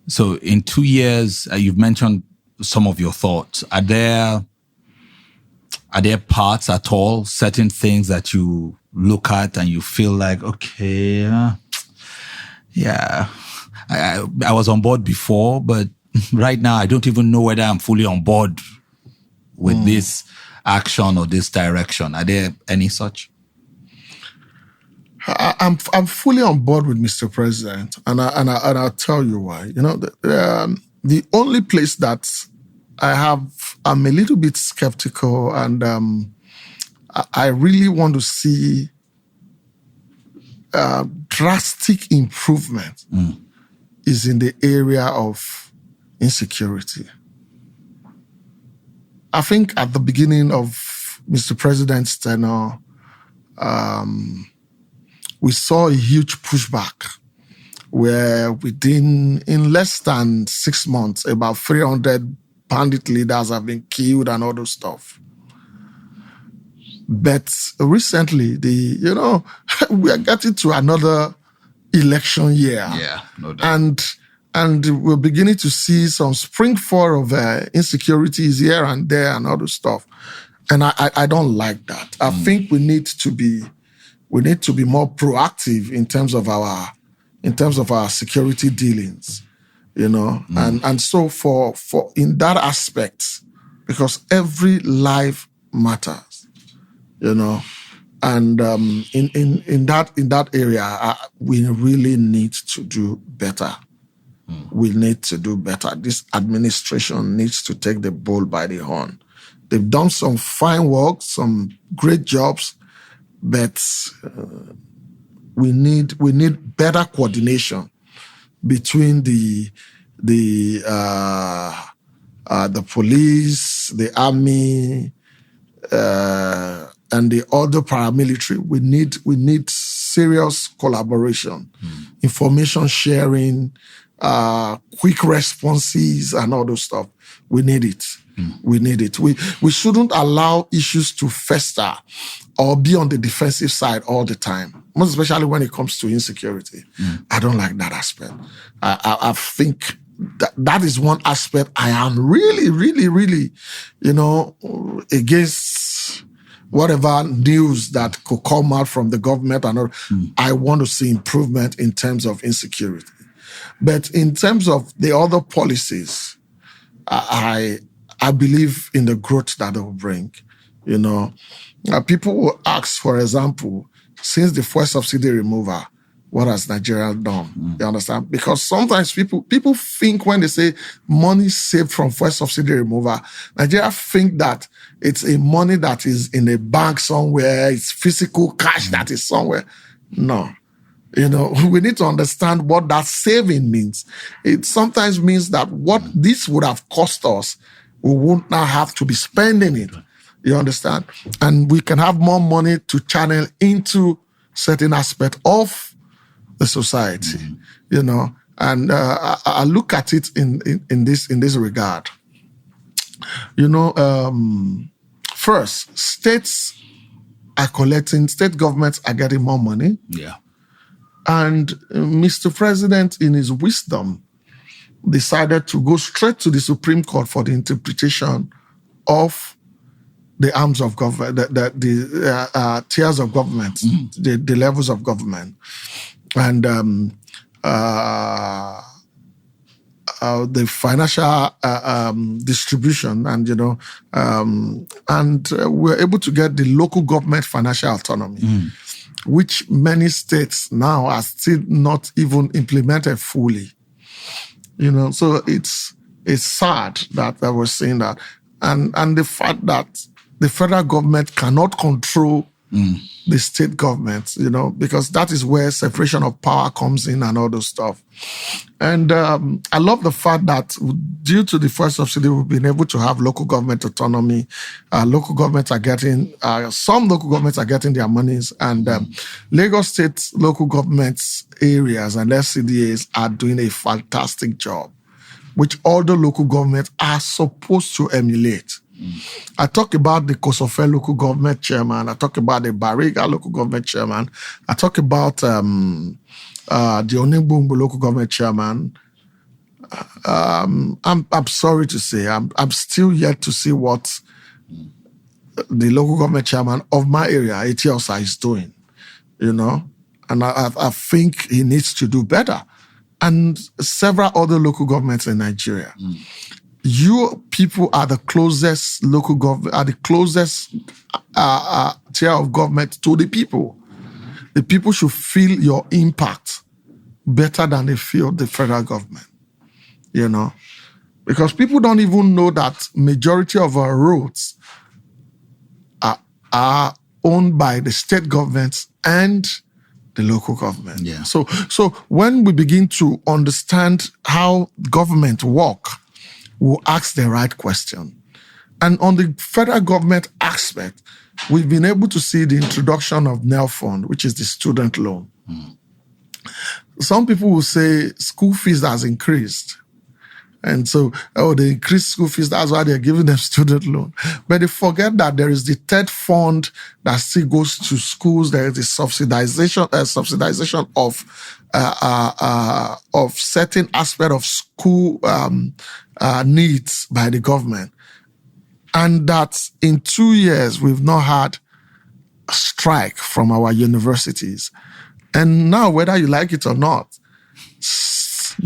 Speaker 2: So in 2 years, you've mentioned some of your thoughts. Are there parts at all, certain things that you look at and you feel like, okay, I was on board before, but right now I don't even know whether I'm fully on board with this action or this direction? Are there any such?
Speaker 1: I'm fully on board with Mr. President, and I'll tell you why. You know, the only place that I'm a little bit skeptical, and I really want to see drastic improvement is in the area of insecurity. I think at the beginning of Mr. President's tenure, we saw a huge pushback where in less than 6 months, about 300 bandit leaders have been killed and all those stuff. But recently, we are getting to another election year.
Speaker 2: Yeah, no doubt.
Speaker 1: And we're beginning to see some springfall of insecurities here and there and all those stuff. And I don't like that. I think we need to be more proactive in terms of our security dealings, you know. And so for in that aspect, because every life matters, you know. And in that area, we really need to do better. We need to do better. This administration needs to take the bull by the horn. They've done some fine work, some great jobs, but we need better coordination between the police, the army, and the other paramilitary. We need serious collaboration, information sharing, quick responses, and all those stuff. We need it. We need it. We shouldn't allow issues to fester or be on the defensive side all the time, most especially when it comes to insecurity. I don't like that aspect. I think that is one aspect I am really, really, really, against whatever news that could come out from the government and all. I want to see improvement in terms of insecurity. But in terms of the other policies, I believe in the growth that it will bring. People will ask, for example, since the fuel subsidy removal, what has Nigeria done? You understand? Because sometimes people think when they say money saved from fuel subsidy removal, Nigeria think that it's a money that is in a bank somewhere, it's physical cash that is somewhere. No. We need to understand what that saving means. It sometimes means that what this would have cost us, we won't now have to be spending it. You understand? And we can have more money to channel into certain aspect of the society, and I look at it in this regard. First, state governments are getting more money.
Speaker 2: Yeah.
Speaker 1: And Mr. President, in his wisdom, decided to go straight to the Supreme Court for the interpretation of the arms of government, the tiers of government, the levels of government, and the financial distribution, and we're able to get the local government financial autonomy, which many states now are still not even implemented fully. So it's sad that we're seeing that, and the fact that the federal government cannot control the state government, because that is where separation of power comes in and all those stuff. And I love the fact that due to the fuel subsidy, we've been able to have local government autonomy. Local governments are getting, some local governments are getting their monies, and Lagos State local governments areas and SCDAs are doing a fantastic job, which all the local governments are supposed to emulate. I talk about the Kosofe local government chairman. I talk about the Bariga local government chairman. I talk about the Oningbungbo local government chairman. I'm sorry to say, I'm still yet to see what the local government chairman of my area, Etiosa, is doing. And I think he needs to do better. And several other local governments in Nigeria. You people are the closest local government, are the closest tier of government to the people. The people should feel your impact better than they feel the federal government, because people don't even know that majority of our roads are owned by the state governments and the local government.
Speaker 2: Yeah.
Speaker 1: So when we begin to understand how government work, we'll ask the right question. And on the federal government aspect, we've been able to see the introduction of NEL Fund, which is the student loan. Some people will say school fees has increased. And so, they increased school fees, that's why they're giving them student loan. But they forget that there is the third fund that still goes to schools. There is the subsidization of certain aspect of school needs by the government. And that in 2 years, we've not had a strike from our universities. And now, whether you like it or not,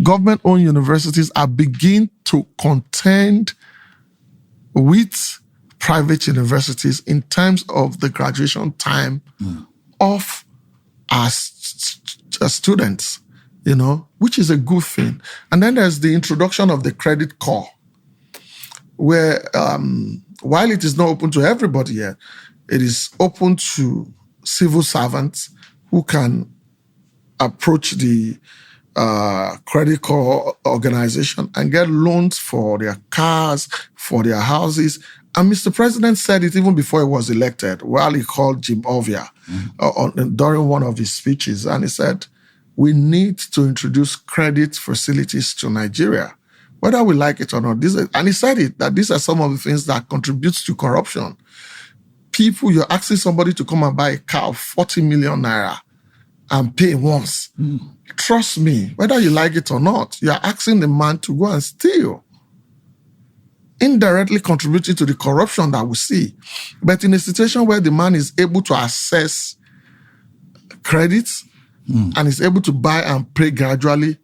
Speaker 1: government-owned universities are beginning to contend with private universities in terms of the graduation time of our students, which is a good thing. And then there's the introduction of the credit core, where while it is not open to everybody yet, it is open to civil servants who can approach the credit core organization and get loans for their cars, for their houses. And Mr. President said it even before he was elected, while he called Jim Ovia during one of his speeches. And he said, we need to introduce credit facilities to Nigeria, whether we like it or not. And he said that these are some of the things that contributes to corruption. People, you're asking somebody to come and buy a car of 40 million naira and pay once. Trust me, whether you like it or not, you're asking the man to go and steal, indirectly contributing to the corruption that we see. But in a situation where the man is able to access credits and is able to buy and pay gradually,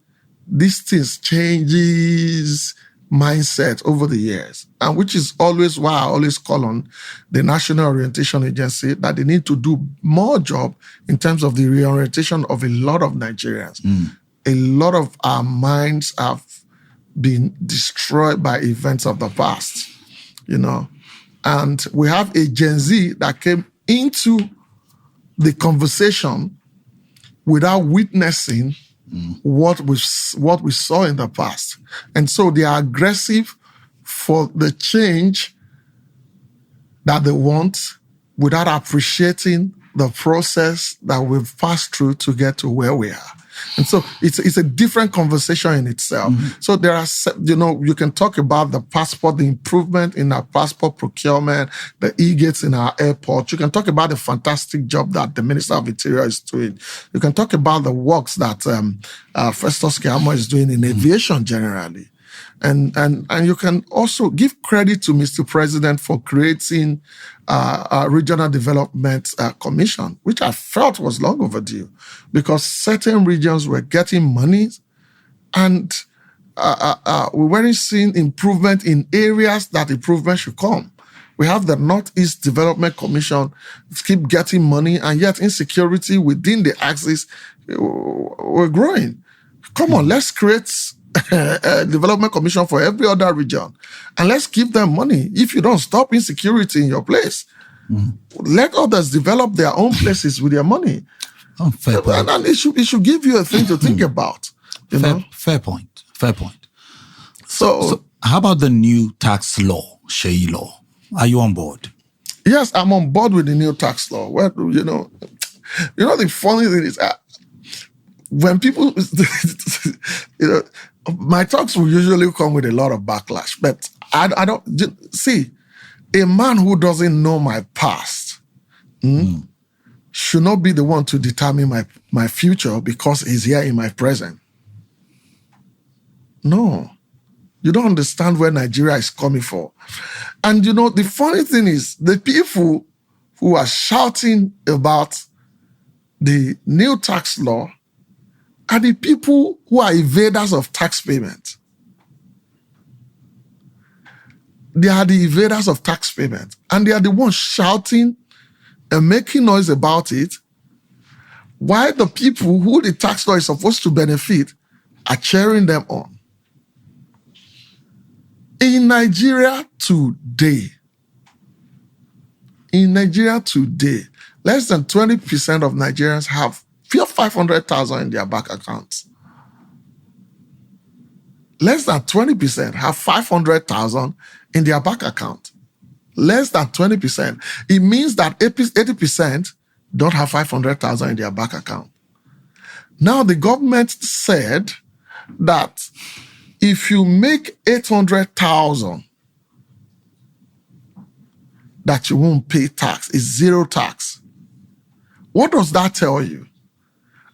Speaker 1: these things changes mindset over the years. And which is always why I always call on the National Orientation Agency that they need to do more job in terms of the reorientation of a lot of Nigerians. A lot of our minds have been destroyed by events of the past, And we have a Gen Z that came into the conversation without witnessing what we saw in the past. And so they are aggressive for the change that they want without appreciating the process that we've passed through to get to where we are. And so it's a different conversation in itself. So there are, you can talk about the passport, the improvement in our passport procurement, the e-gates in our airports. You can talk about the fantastic job that the Minister of Interior is doing. You can talk about the works that Festus Keyamo is doing in aviation generally. And you can also give credit to Mr. President for creating a regional development commission, which I felt was long overdue, because certain regions were getting money and we weren't seeing improvement in areas that improvement should come. We have the Northeast Development Commission keep getting money, and yet insecurity within the axis we're growing. Come on, let's create a development commission for every other region, and let's give them money. If you don't stop insecurity in your place, let others develop their own places with their money.
Speaker 2: Oh, fair point.
Speaker 1: And it should give you a thing to think about.
Speaker 2: Fair point.
Speaker 1: So
Speaker 2: how about the new tax law, SEYI law? Are you on board?
Speaker 1: Yes, I'm on board with the new tax law. Well, the funny thing is, when people, my talks will usually come with a lot of backlash, but I don't see a man who doesn't know my past should not be the one to determine my future because he's here in my present. No, you don't understand where Nigeria is coming from. And the funny thing is, the people who are shouting about the new tax law are the people who are evaders of tax payment. They are the evaders of tax payment. And they are the ones shouting and making noise about it, while the people who the tax law is supposed to benefit are cheering them on. In Nigeria today, less than 20% of Nigerians have 500,000 in their bank accounts. Less than 20% have 500,000 in their bank account. Less than 20%. It means that 80% don't have 500,000 in their bank account. Now, the government said that if you make 800,000, that you won't pay tax. It's zero tax. What does that tell you?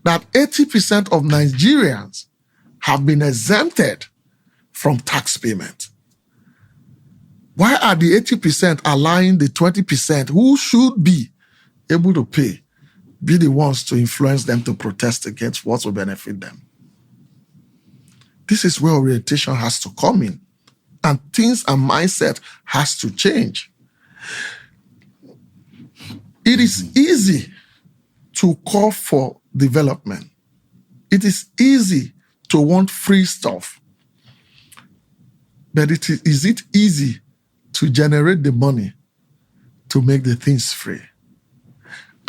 Speaker 1: That 80% of Nigerians have been exempted from tax payment. Why are the 80% allowing the 20% who should be able to pay be the ones to influence them to protest against what will benefit them? This is where orientation has to come in, and things and mindset has to change. It is easy to call for development. It is easy to want free stuff. But is it easy to generate the money to make the things free?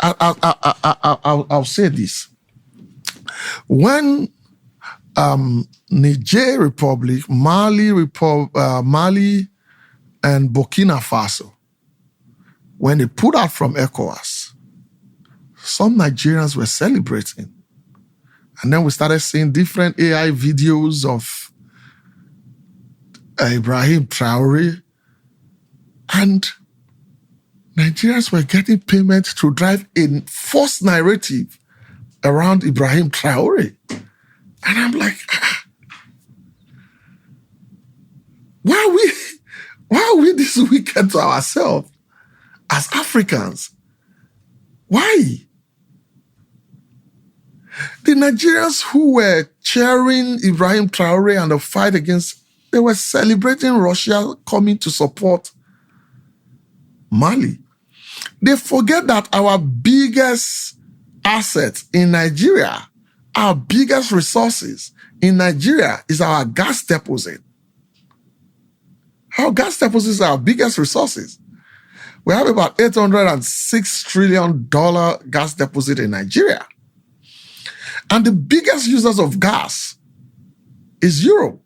Speaker 1: I'll say this. When Niger Republic, Mali and Burkina Faso, when they pulled out from ECOWAS, some Nigerians were celebrating. And then we started seeing different AI videos of Ibrahim Traore, and Nigerians were getting payments to drive a false narrative around Ibrahim Traore. And I'm like, why are we this wicked to ourselves as Africans? Why? The Nigerians who were cheering Ibrahim Traore and the fight against, they were celebrating Russia coming to support Mali. They forget that our biggest asset in Nigeria, our biggest resources in Nigeria is our gas deposit. Our gas deposits are our biggest resources. We have about $806 trillion gas deposit in Nigeria. And the biggest users of gas is Europe.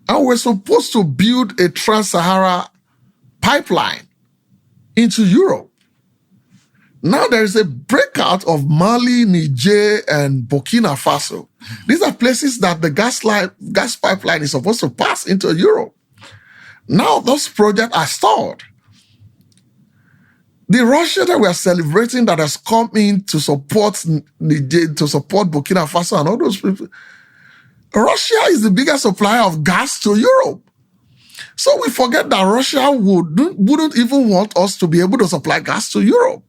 Speaker 1: And we're supposed to build a Trans-Sahara pipeline into Europe. Now there is a breakout of Mali, Niger, and Burkina Faso. These are places that the gas pipeline is supposed to pass into Europe. Now those projects are stalled. The Russia that we are celebrating that has come in to support Niger, to support Burkina Faso and all those people, Russia is the biggest supplier of gas to Europe. So we forget that Russia wouldn't even want us to be able to supply gas to Europe.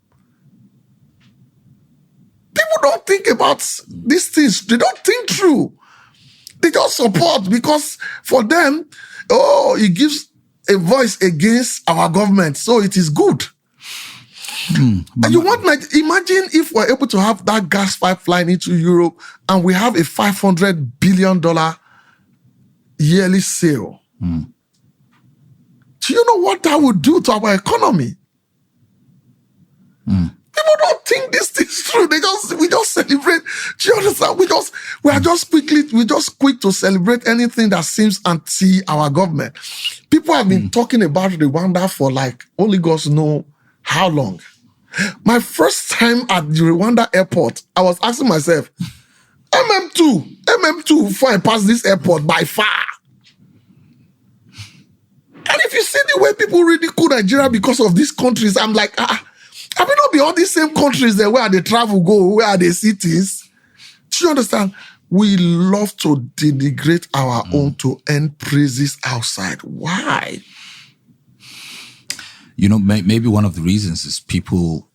Speaker 1: People don't think about these things. They don't think through. They just support because for them, it gives a voice against our government, so it is good. And imagine if we're able to have that gas pipeline into Europe and we have a $500 billion yearly sale. Do you know what that would do to our economy? People don't think these things through. We just celebrate. Do you understand? We are just quick to celebrate anything that seems anti our government. People have been talking about Rwanda for like only God knows how long. My first time at the Rwanda airport, I was asking myself, MM2 before I pass this airport by far. And if you see the way people ridicule Nigeria because of these countries, I'm like, have it not be all these same countries there where they travel go, where are the cities? Do you understand? We love to denigrate our own to earn praises outside. Why?
Speaker 2: You know, maybe one of the reasons is people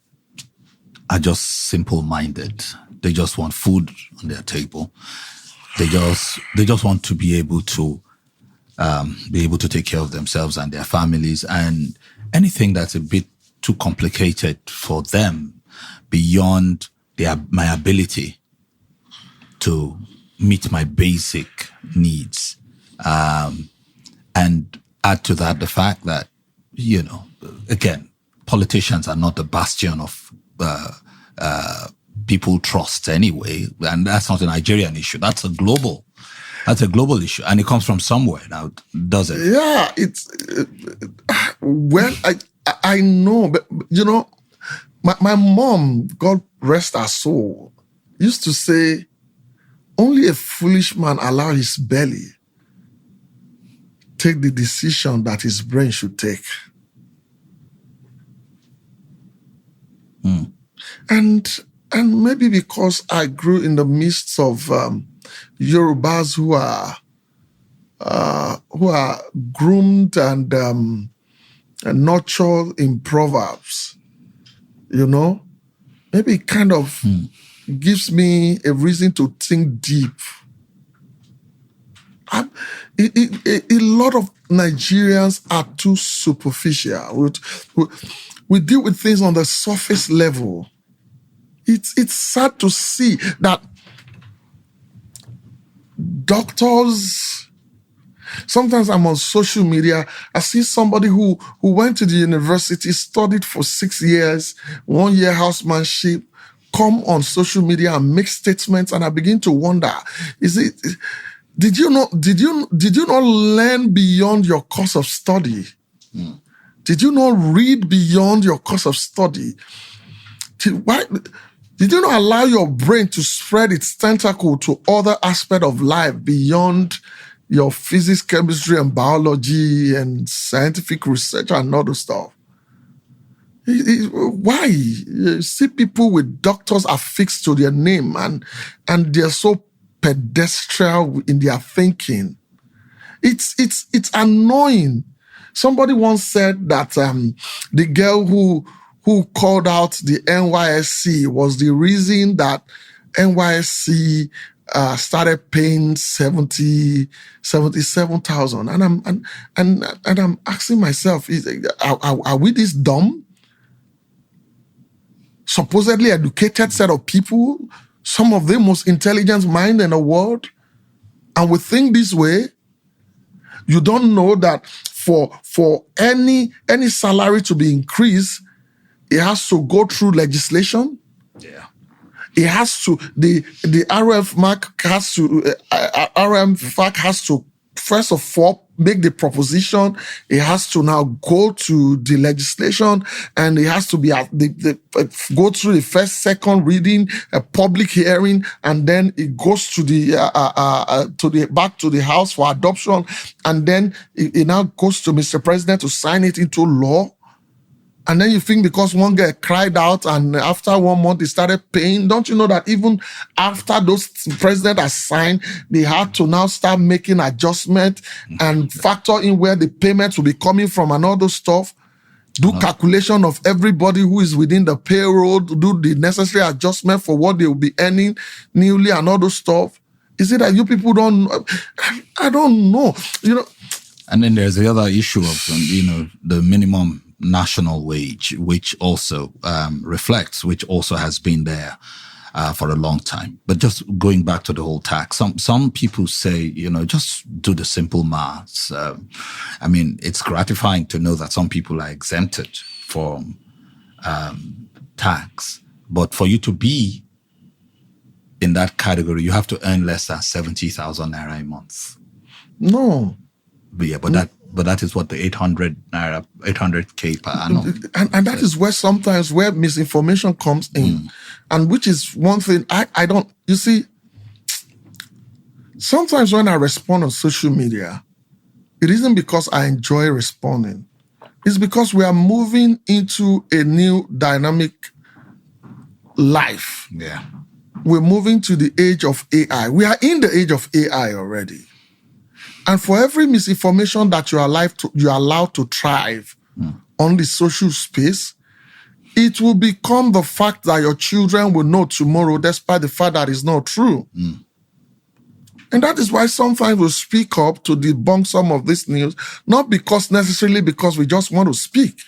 Speaker 2: are just simple-minded. They just want food on their table. They just want to be able to take care of themselves and their families, and anything that's a bit too complicated for them beyond my ability to meet my basic needs. And add to that the fact that, you know, again, politicians are not the bastion of people trust anyway, and that's not a Nigerian issue. That's a global issue, and it comes from somewhere now, does it?
Speaker 1: Yeah, it's well, I know, but you know, my mom, God rest her soul, used to say, only a foolish man allow his belly take the decision that his brain should take. And maybe because I grew in the midst of Yorubas who are groomed and nurtured in proverbs, you know, maybe it kind of gives me a reason to think deep. A lot of Nigerians are too superficial. We deal with things on the surface level. It's sad to see that doctors. Sometimes I'm on social media. I see somebody who went to the university, studied for 6 years, 1 year housemanship, come on social media and make statements, and I begin to wonder: did you not learn beyond your course of study? Did you not read beyond your course of study? Did you not allow your brain to spread its tentacle to other aspects of life beyond your physics, chemistry, and biology and scientific research and other stuff? Why? You see people with doctors affixed to their name and they're so pedestrian in their thinking. It's annoying. Somebody once said that the girl who called out the NYSC was the reason that NYSC started paying 77,000, and I'm asking myself, are we this dumb? Supposedly educated set of people, some of the most intelligent mind in the world, and we think this way. You don't know that for any salary to be increased, it has to go through legislation.
Speaker 2: Yeah.
Speaker 1: It has to, the RMFAC has to, first of all, make the proposition. It has to now go to the legislation, and it has to be go through the first, second reading, a public hearing, and then it goes to back to the House for adoption, and then it now goes to Mr. President to sign it into law. And then you think because one guy cried out and after 1 month he started paying, don't you know that even after those president has signed, they had to now start making adjustment and factor in where the payments will be coming from and all those stuff, do calculation of everybody who is within the payroll, do the necessary adjustment for what they will be earning newly and all those stuff. Is it that you people don't, I don't know,
Speaker 2: And then there's the other issue of, the minimum national wage, which also reflects, which also has been there for a long time. But just going back to the whole tax, some people say, just do the simple maths. It's gratifying to know that some people are exempted from tax. But for you to be in that category, you have to earn less than 70,000 naira a month.
Speaker 1: No.
Speaker 2: But that is what the 800K per annum.
Speaker 1: And that is where sometimes where misinformation comes in. And which is one thing I don't, you see, sometimes when I respond on social media, it isn't because I enjoy responding. It's because we are moving into a new dynamic life.
Speaker 2: Yeah.
Speaker 1: We're moving to the age of AI. We are in the age of AI already. And for every misinformation that you're allowed to thrive on the social space, it will become the fact that your children will know tomorrow, despite the fact that it's not true. And that is why sometimes we speak up to debunk some of this news, not necessarily because we just want to speak.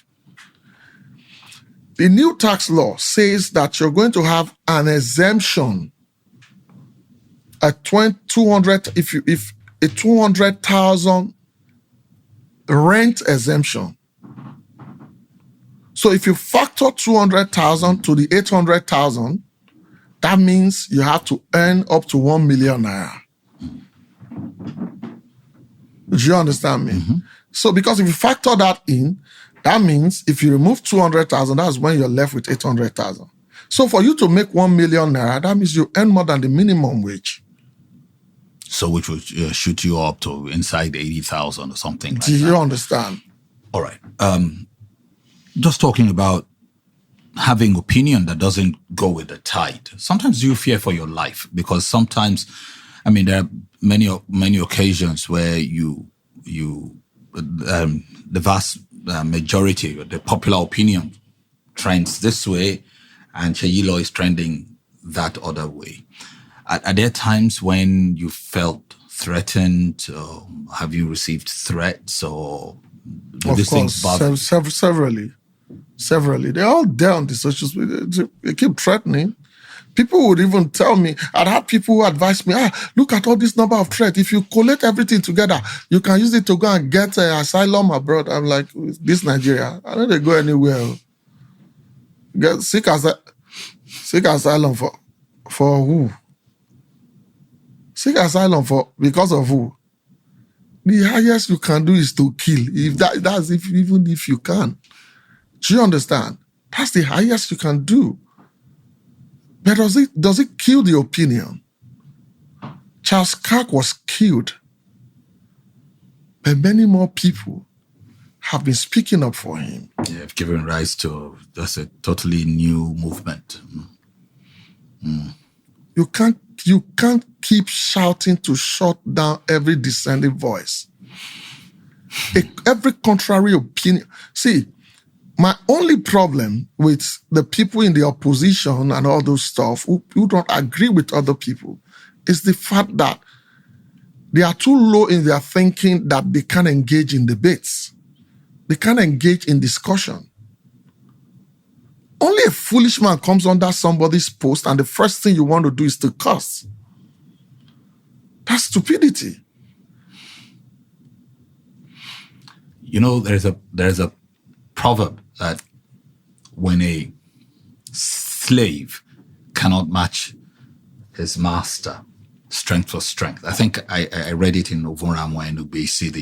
Speaker 1: The new tax law says that you're going to have an exemption at 200 if a 200,000 rent exemption. So if you factor 200,000 to the 800,000, that means you have to earn up to 1 million naira. Do you understand me? So because if you factor that in, that means if you remove 200,000, that's when you're left with 800,000. So for you to make 1 million naira, that means you earn more than the minimum wage.
Speaker 2: So which would shoot you up to inside 80,000 or something like that.
Speaker 1: Do you understand?
Speaker 2: All right. Just talking about having opinion that doesn't go with the tide. Sometimes you fear for your life because sometimes, there are many occasions where the vast majority, the popular opinion trends this way and Sheyilo is trending that other way. Are there times when you felt threatened? Have you received threats or do
Speaker 1: Of
Speaker 2: these things
Speaker 1: course,
Speaker 2: bother you?
Speaker 1: severally. They're all there on the social media. They keep threatening. People would even tell me, I'd had people who advise me, look at all this number of threats. If you collect everything together, you can use it to go and get asylum abroad. I'm like, this Nigeria, I don't they go anywhere. Seek asylum for who? Seek asylum for because of who? The highest you can do is to kill. Even if you can. Do you understand? That's the highest you can do. But does it kill the opinion? Charles Kirk was killed, but many more people have been speaking up for him.
Speaker 2: Yeah, given rise to just a totally new movement.
Speaker 1: You can't keep shouting to shut down every dissenting voice. Every contrary opinion. See, my only problem with the people in the opposition and all those stuff who don't agree with other people is the fact that they are too low in their thinking that they can't engage in debates. They can't engage in discussion. Only a foolish man comes under somebody's post and the first thing you want to do is to curse. That's stupidity.
Speaker 2: You know, there's a proverb that when a slave cannot match his master, strength for strength. I think I read it in Ovoramwa and Ubisi,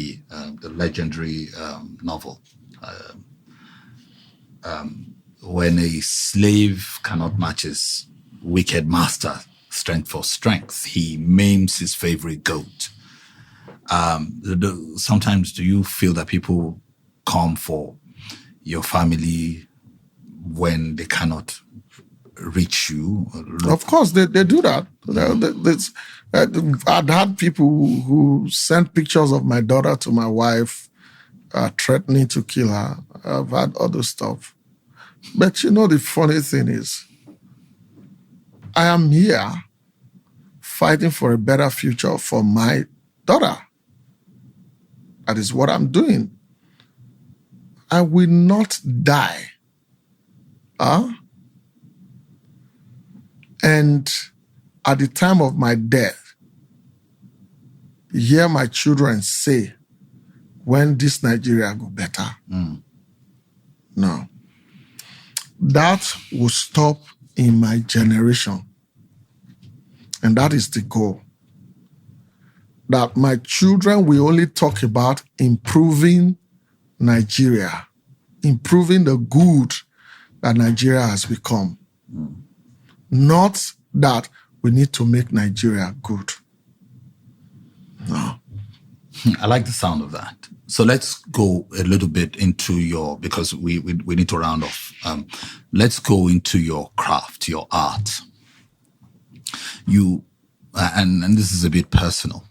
Speaker 2: the legendary novel. When a slave cannot match his wicked master, strength for strength, he maims his favorite goat. Sometimes do you feel that people come for your family when they cannot reach you?
Speaker 1: Of course, they do that. I'd had people who sent pictures of my daughter to my wife, threatening to kill her. I've had other stuff. But you know, the funny thing is, I am here fighting for a better future for my daughter. That is what I'm doing. I will not die. And at the time of my death, hear my children say, when this Nigeria go better. No. That will stop in my generation. And that is the goal. That my children will only talk about improving Nigeria, improving the good that Nigeria has become. Not that we need to make Nigeria good. No.
Speaker 2: I like the sound of that. So let's go a little bit into because we need to round off. Let's go into your craft, your art. You, and this is a bit personal.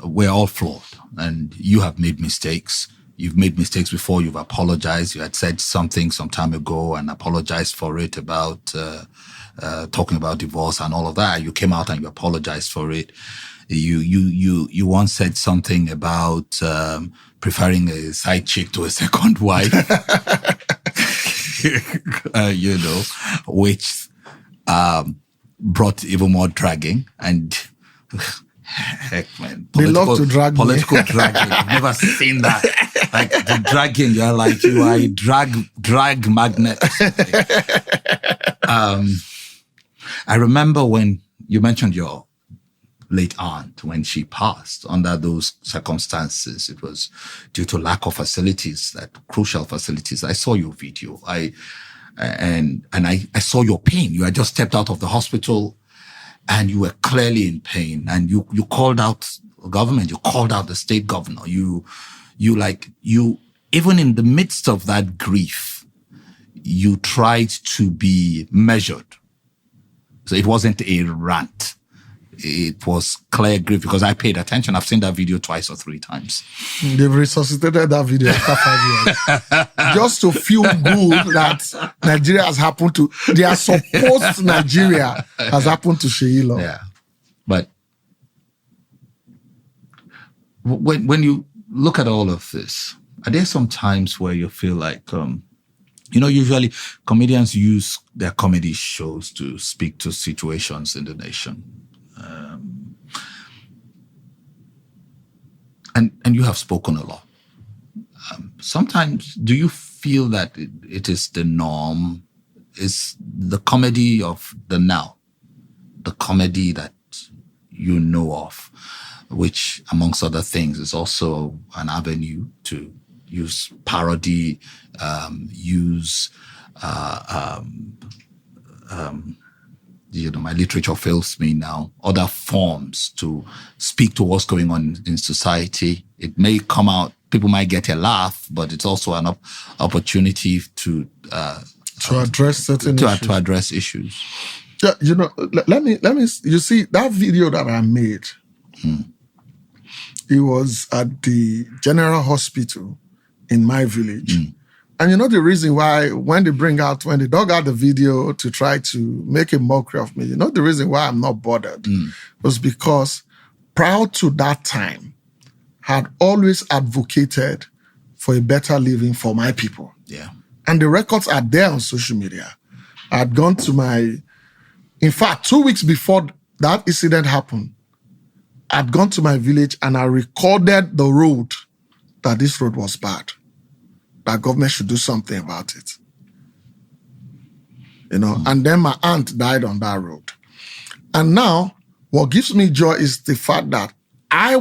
Speaker 2: We're all flawed and you have made mistakes. You've made mistakes before. You've apologized. You had said something some time ago and apologized for it about talking about divorce and all of that. You came out and you apologized for it. You once said something about preferring a side chick to a second wife, which brought even more dragging and. Heck, man.
Speaker 1: They love to drag
Speaker 2: political dragging. I've never seen that. Like the dragging, you are a drag magnet. I remember when you mentioned your late aunt, when she passed under those circumstances, it was due to lack of facilities, crucial facilities. I saw your video. I saw your pain. You had just stepped out of the hospital and you were clearly in pain, and you called out the government, you called out the state governor, you even in the midst of that grief, you tried to be measured. So it wasn't a rant. It was clear grief because I paid attention. I've seen that video twice or three times.
Speaker 1: They've resuscitated that video after 5 years. Just to feel good that Nigeria has happened to, their supposed Nigeria has happened to Sheila.
Speaker 2: Yeah. But when you look at all of this, are there some times where you feel like, usually comedians use their comedy shows to speak to situations in the nation. And you have spoken a lot. Sometimes, do you feel that it is the norm? Is the comedy of the now, the comedy that you know of, which, amongst other things, is also an avenue to use parody, my literature fails me now, other forms to speak to what's going on in society. It may come out, people might get a laugh, but it's also an opportunity to
Speaker 1: address certain issues.
Speaker 2: To address issues.
Speaker 1: Yeah, let me. You see that video that I made. It was at the General Hospital in my village. And the reason why, when they dug out the video to try to make a mockery of me, the reason why I'm not bothered was because prior to that time, I had always advocated for a better living for my people.
Speaker 2: Yeah.
Speaker 1: And the records are there on social media. I had gone to in fact, 2 weeks before that incident happened, I'd gone to my village and I recorded the road, that this road was bad, that government should do something about it. And then my aunt died on that road. And now, what gives me joy is the fact that I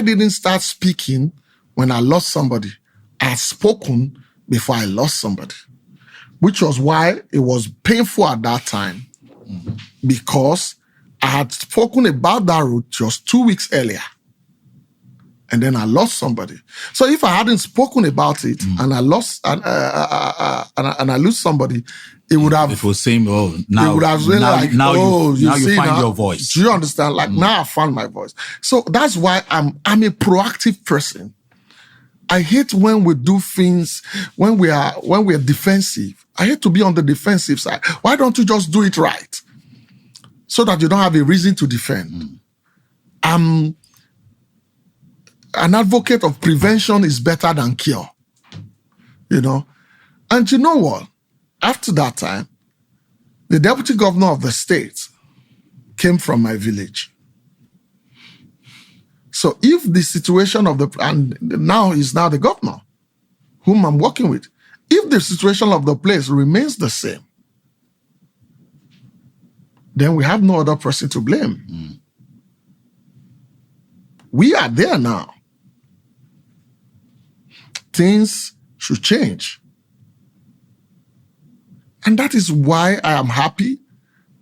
Speaker 1: didn't start speaking when I lost somebody. I had spoken before I lost somebody, which was why it was painful at that time, because I had spoken about that road just 2 weeks earlier. And then I lost somebody. So if I hadn't spoken about it and I lost and I lose somebody, it would have.
Speaker 2: It was saying, now
Speaker 1: it would have been
Speaker 2: you find your voice.
Speaker 1: Do you understand? Now I found my voice. So that's why I'm a proactive person. I hate when we do things when we're defensive. I hate to be on the defensive side. Why don't you just do it right, so that you don't have a reason to defend? I'm an advocate of prevention is better than cure. And you know what? After that time, the deputy governor of the state came from my village. So if the situation and now he's now the governor, whom I'm working with, if the situation of the place remains the same, then we have no other person to blame. We are there now. Things should change. And that is why I am happy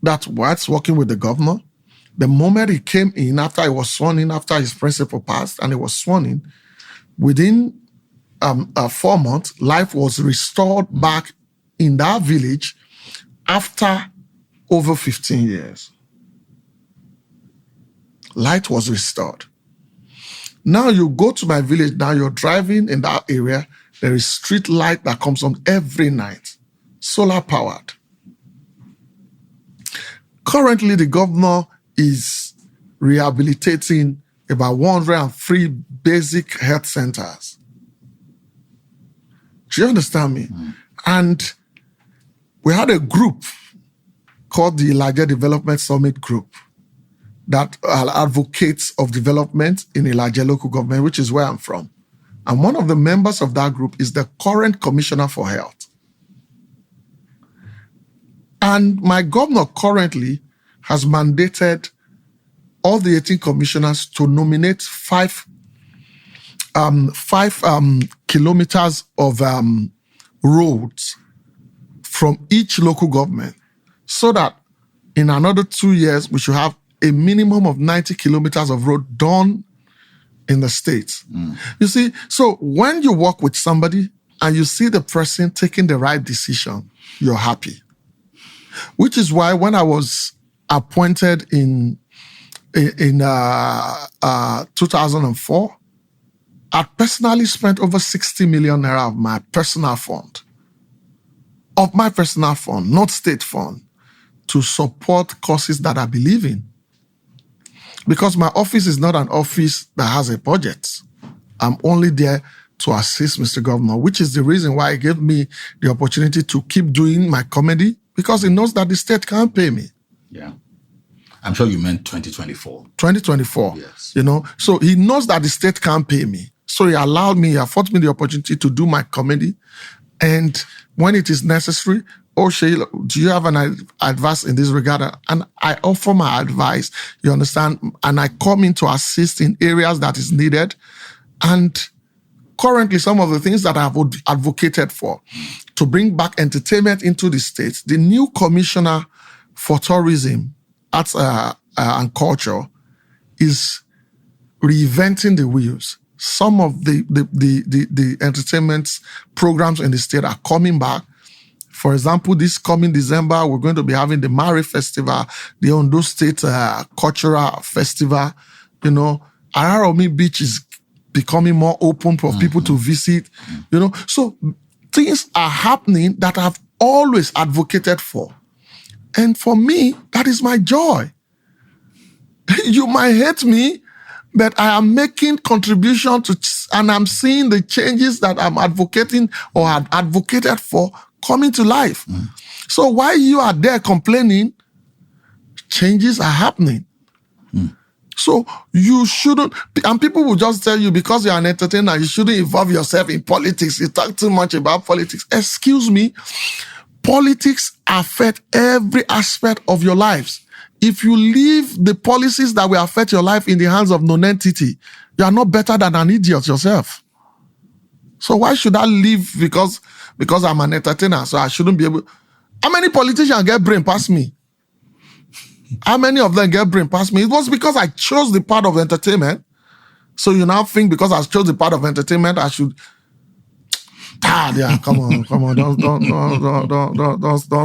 Speaker 1: that whilst working with the governor, the moment he came in, after he was sworn in, after his principal passed and he was sworn in, within 4 months, life was restored back in that village after over 15 years. Light was restored. Now you go to my village, now you're driving in that area, there is street light that comes on every night, solar powered. Currently, the governor is rehabilitating about 103 basic health centers. Do you understand me? And we had a group called the Elijah Development Summit Group that advocates of development in Elijah local government, which is where I'm from. And one of the members of that group is the current commissioner for health. And my governor currently has mandated all the 18 commissioners to nominate 5 kilometers of roads from each local government, so that in another 2 years, we should have a minimum of 90 kilometers of road done in the state. You see, so when you work with somebody and you see the person taking the right decision, you're happy. Which is why when I was appointed in 2004, I personally spent over 60 million naira of my personal fund, not state fund, to support causes that I believe in. because my office is not an office that has a budget. I'm only there to assist Mr. Governor, which is the reason why he gave me the opportunity to keep doing my comedy, because he knows that the state can't pay me.
Speaker 2: Yeah. I'm sure you meant 2024.
Speaker 1: 2024.
Speaker 2: Yes.
Speaker 1: So he knows that the state can't pay me. So he afforded me the opportunity to do my comedy. And when it is necessary, Sheila, do you have an advice in this regard? And I offer my advice, you understand? And I come in to assist in areas that is needed. And currently, some of the things that I've advocated for, to bring back entertainment into the state, the new commissioner for tourism, arts and culture is reinventing the wheels. Some of the entertainment programs in the state are coming back. For example, this coming December, we're going to be having the Mari Festival, the Ondo State Cultural Festival. Araromi Beach is becoming more open for people to visit. So things are happening that I've always advocated for. And for me, that is my joy. You might hate me, but I am making contribution and I'm seeing the changes that I'm advocating or had advocated for coming to life. So while you are there complaining, changes are happening. So you shouldn't, and people will just tell you, because you're an entertainer, you shouldn't involve yourself in politics. You talk too much about politics. Excuse me, politics affect every aspect of your lives. If you leave the policies that will affect your life in the hands of non-entity, you are not better than an idiot yourself. So why should I leave because I'm an entertainer, so I shouldn't be able... How many politicians get brain past me? How many of them get brain past me? It was because I chose the part of entertainment. So you now think because I chose the part of entertainment, I should... Come on. Don't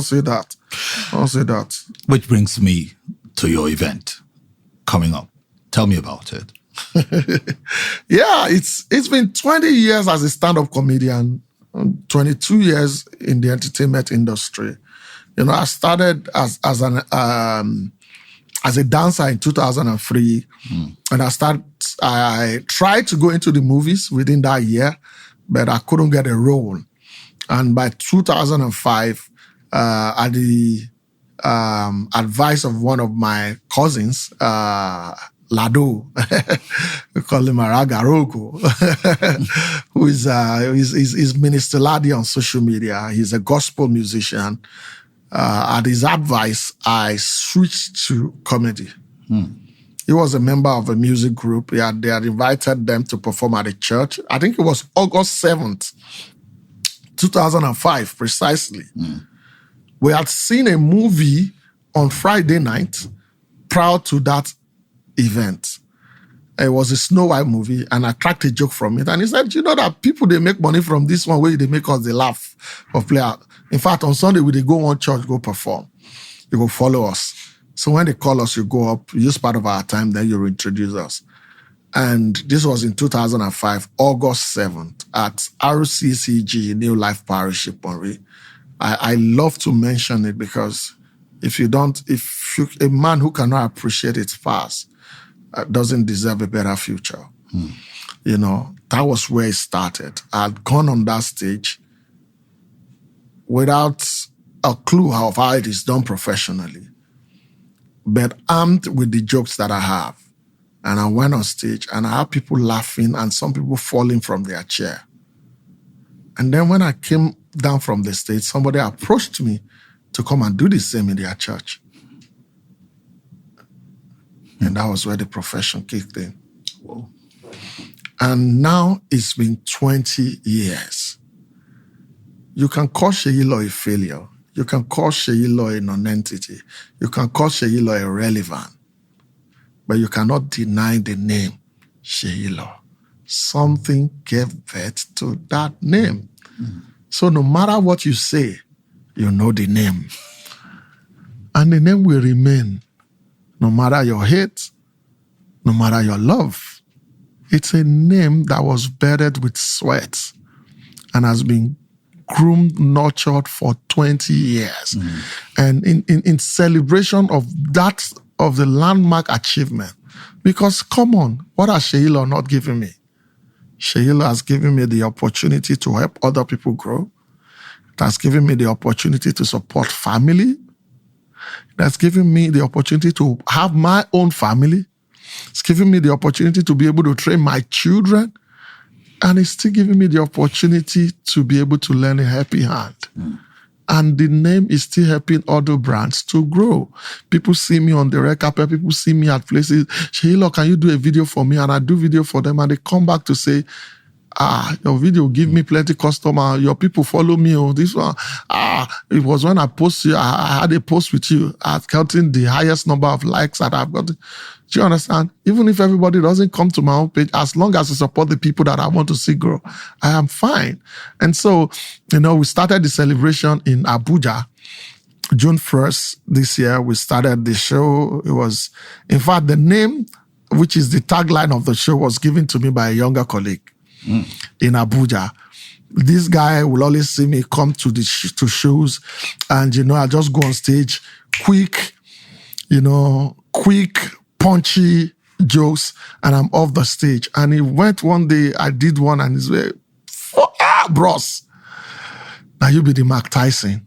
Speaker 1: say that. Don't say that.
Speaker 2: Which brings me to your event coming up. Tell me about it.
Speaker 1: Yeah, it's been 20 years as a stand-up comedian, 22 years in the entertainment industry. I started as a dancer in 2003, and I tried to go into the movies within that year, but I couldn't get a role. And by 2005, at the advice of one of my cousins, Lado, we call him Aragarogo, who is Minister Ladi on social media. He's a gospel musician. At his advice, I switched to comedy. He was a member of a music group. They had invited them to perform at a church. I think it was August 7th, 2005, precisely. We had seen a movie on Friday night prior to that event. It was a Snow White movie, and I cracked a joke from it. And he said, you know that people, they make money from this one way, they make us they laugh or play out. In fact, on Sunday, we go on church, go perform. You go follow us. So when they call us, you go up, use part of our time, then you introduce us. And this was in 2005, August 7th, at RCCG, New Life Parish, Iponri. I love to mention it because a man who cannot appreciate its past doesn't deserve a better future. That was where it started. I'd gone on that stage without a clue of how it is done professionally, but armed with the jokes that I have. And I went on stage and I had people laughing and some people falling from their chair. And then when I came down from the stage, somebody approached me to come and do the same in their church. And that was where the profession kicked in.
Speaker 2: Whoa.
Speaker 1: And now it's been 20 years. You can call SEYI Law a failure. You can call SEYI Law a non-entity. You can call SEYI Law irrelevant. But you cannot deny the name SEYI Law. Something gave birth to that name. So no matter what you say, you know the name. And the name will remain. No matter your hate, no matter your love. It's a name that was bedded with sweat and has been groomed, nurtured for 20 years. And in celebration of that, of the landmark achievement, Because come on, what has Sheila not given me? Sheila has given me the opportunity to help other people grow. It has given me the opportunity to support family. It has given me the opportunity to have my own family. It's given me the opportunity to be able to train my children. And it's still giving me the opportunity to be able to learn a helping hand. And the name is still helping other brands to grow. People see me on the red carpet. People see me at places. Sheila, can you do a video for me? And I do video for them. And they come back to say, your video give me plenty customer. Your people follow me. Oh, this one. It was when I posted, I had a post with you. I've gotten the highest number of likes that I've got. Do you understand? Even if everybody doesn't come to my own page, as long as I support the people that I want to see grow, I am fine. And so, we started the celebration in Abuja. June 1st this year, we started the show. It was, in fact, the name, which is the tagline of the show, was given to me by a younger colleague in Abuja. This guy will always see me come to to shows, and I just go on stage, quick, punchy jokes, and I'm off the stage. And he went one day, I did one, and he's like, bros, now you be the Mike Tyson.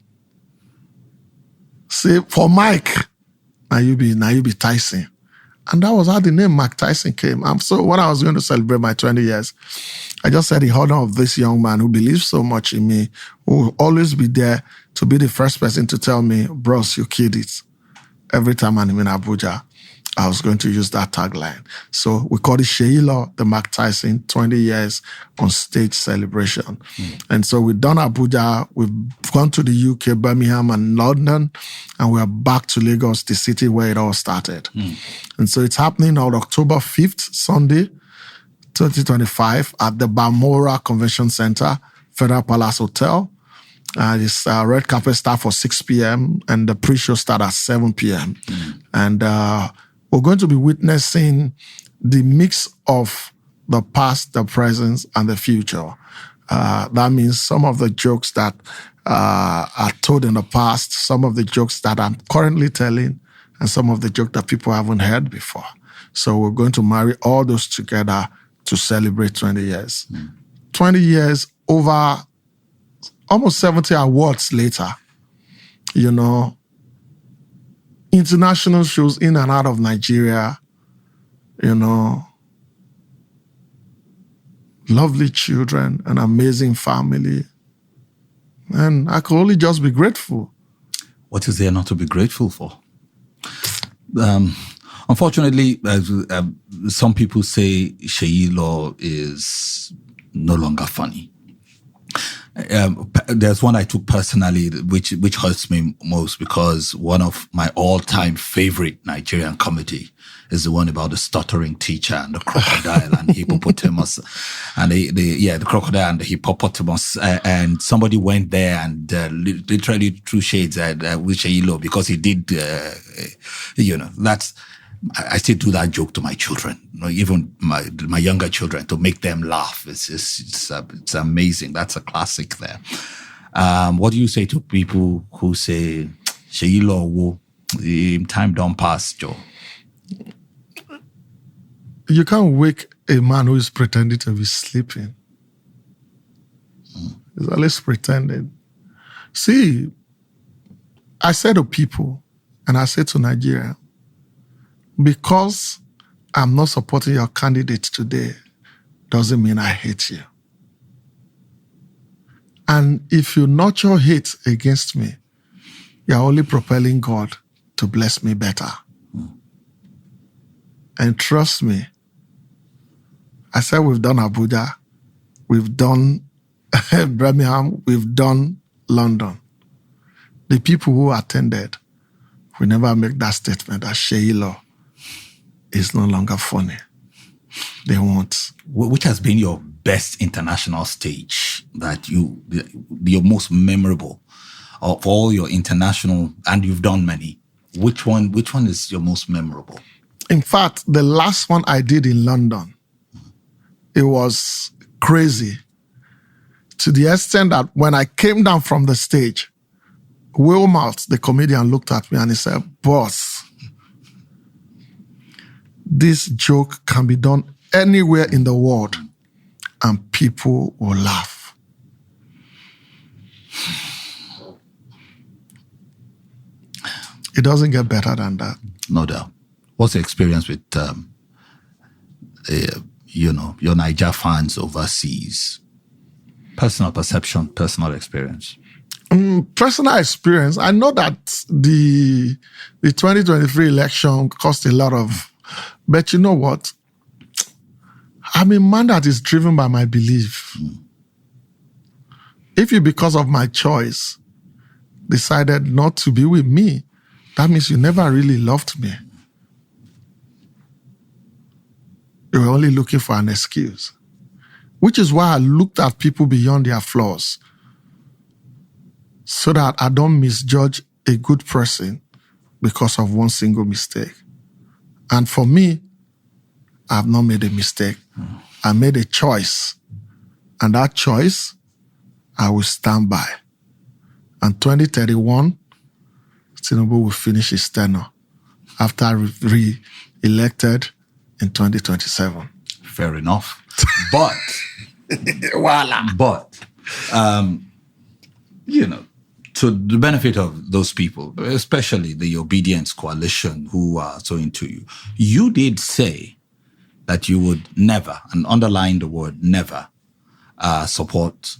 Speaker 1: Say, for Mike, now you be Tyson. And that was how the name Mike Tyson came. So when I was going to celebrate my 20 years, I just said, in honor of this young man who believes so much in me, who will always be there to be the first person to tell me, bros, you killed it. Every time I'm in Abuja, I was going to use that tagline. So we call it Sheila, the Mike Tyson 20 years on stage celebration. And so we've done Abuja, we've gone to the UK, Birmingham and London, and we're back to Lagos, the city where it all started. And so it's happening on October 5th, Sunday, 2025 at the Balmoral Convention Center, Federal Palace Hotel. It's red carpet start for 6 p.m. and the pre-show start at 7 p.m. And we're going to be witnessing the mix of the past, the present, and the future. That means some of the jokes that are told in the past, some of the jokes that I'm currently telling, and some of the jokes that people haven't heard before. So we're going to marry all those together to celebrate 20 years. 20 years over almost 70 awards later, international shows in and out of Nigeria, lovely children, an amazing family. And I could only just be grateful.
Speaker 2: What is there not to be grateful for? Unfortunately, some people say Sheila is no longer funny. There's one I took personally, which hurts me most, because one of my all-time favorite Nigerian comedy is the one about the stuttering teacher and the crocodile and the hippopotamus, and the crocodile and the hippopotamus. And somebody went there and literally threw shades at with Sheila because he did, that's. I still do that joke to my children, even my younger children, to make them laugh. It's amazing. That's a classic there. What do you say to people who say, Sheila, time don't pass, Joe?
Speaker 1: You can't wake a man who is pretending to be sleeping. He's always pretending. See, I say to people, and I say to Nigeria, because I'm not supporting your candidate today doesn't mean I hate you. And if you nurture hate against me, you're only propelling God to bless me better. And trust me, I said we've done Abuja, we've done Birmingham, we've done London. The people who attended will never make that statement that Sheila is no longer funny. They won't.
Speaker 2: Which has been your best international stage that your most memorable of all your international, and you've done many? Which one is your most memorable?
Speaker 1: In fact, the last one I did in London, it was crazy to the extent that when I came down from the stage, Wilmot, the comedian, looked at me and he said, "Boss, this joke can be done anywhere in the world and people will laugh. It doesn't get better than that.
Speaker 2: No doubt. What's the experience with, your Niger fans overseas? Personal perception, personal experience.
Speaker 1: Personal experience, I know that the 2023 election cost a lot of, but you know what? I'm a man that is driven by my belief. If you, because of my choice, decided not to be with me, that means you never really loved me. You were only looking for an excuse. Which is why I looked at people beyond their flaws, so that I don't misjudge a good person because of one single mistake. And for me, I have not made a mistake. I made a choice. And that choice, I will stand by. And 2031, Tinubu will finish his tenure after re-elected in 2027.
Speaker 2: Fair enough. But,
Speaker 1: Voila.
Speaker 2: But, to the benefit of those people, especially the Obedience Coalition who are so into you, you did say that you would never, and underline the word never, support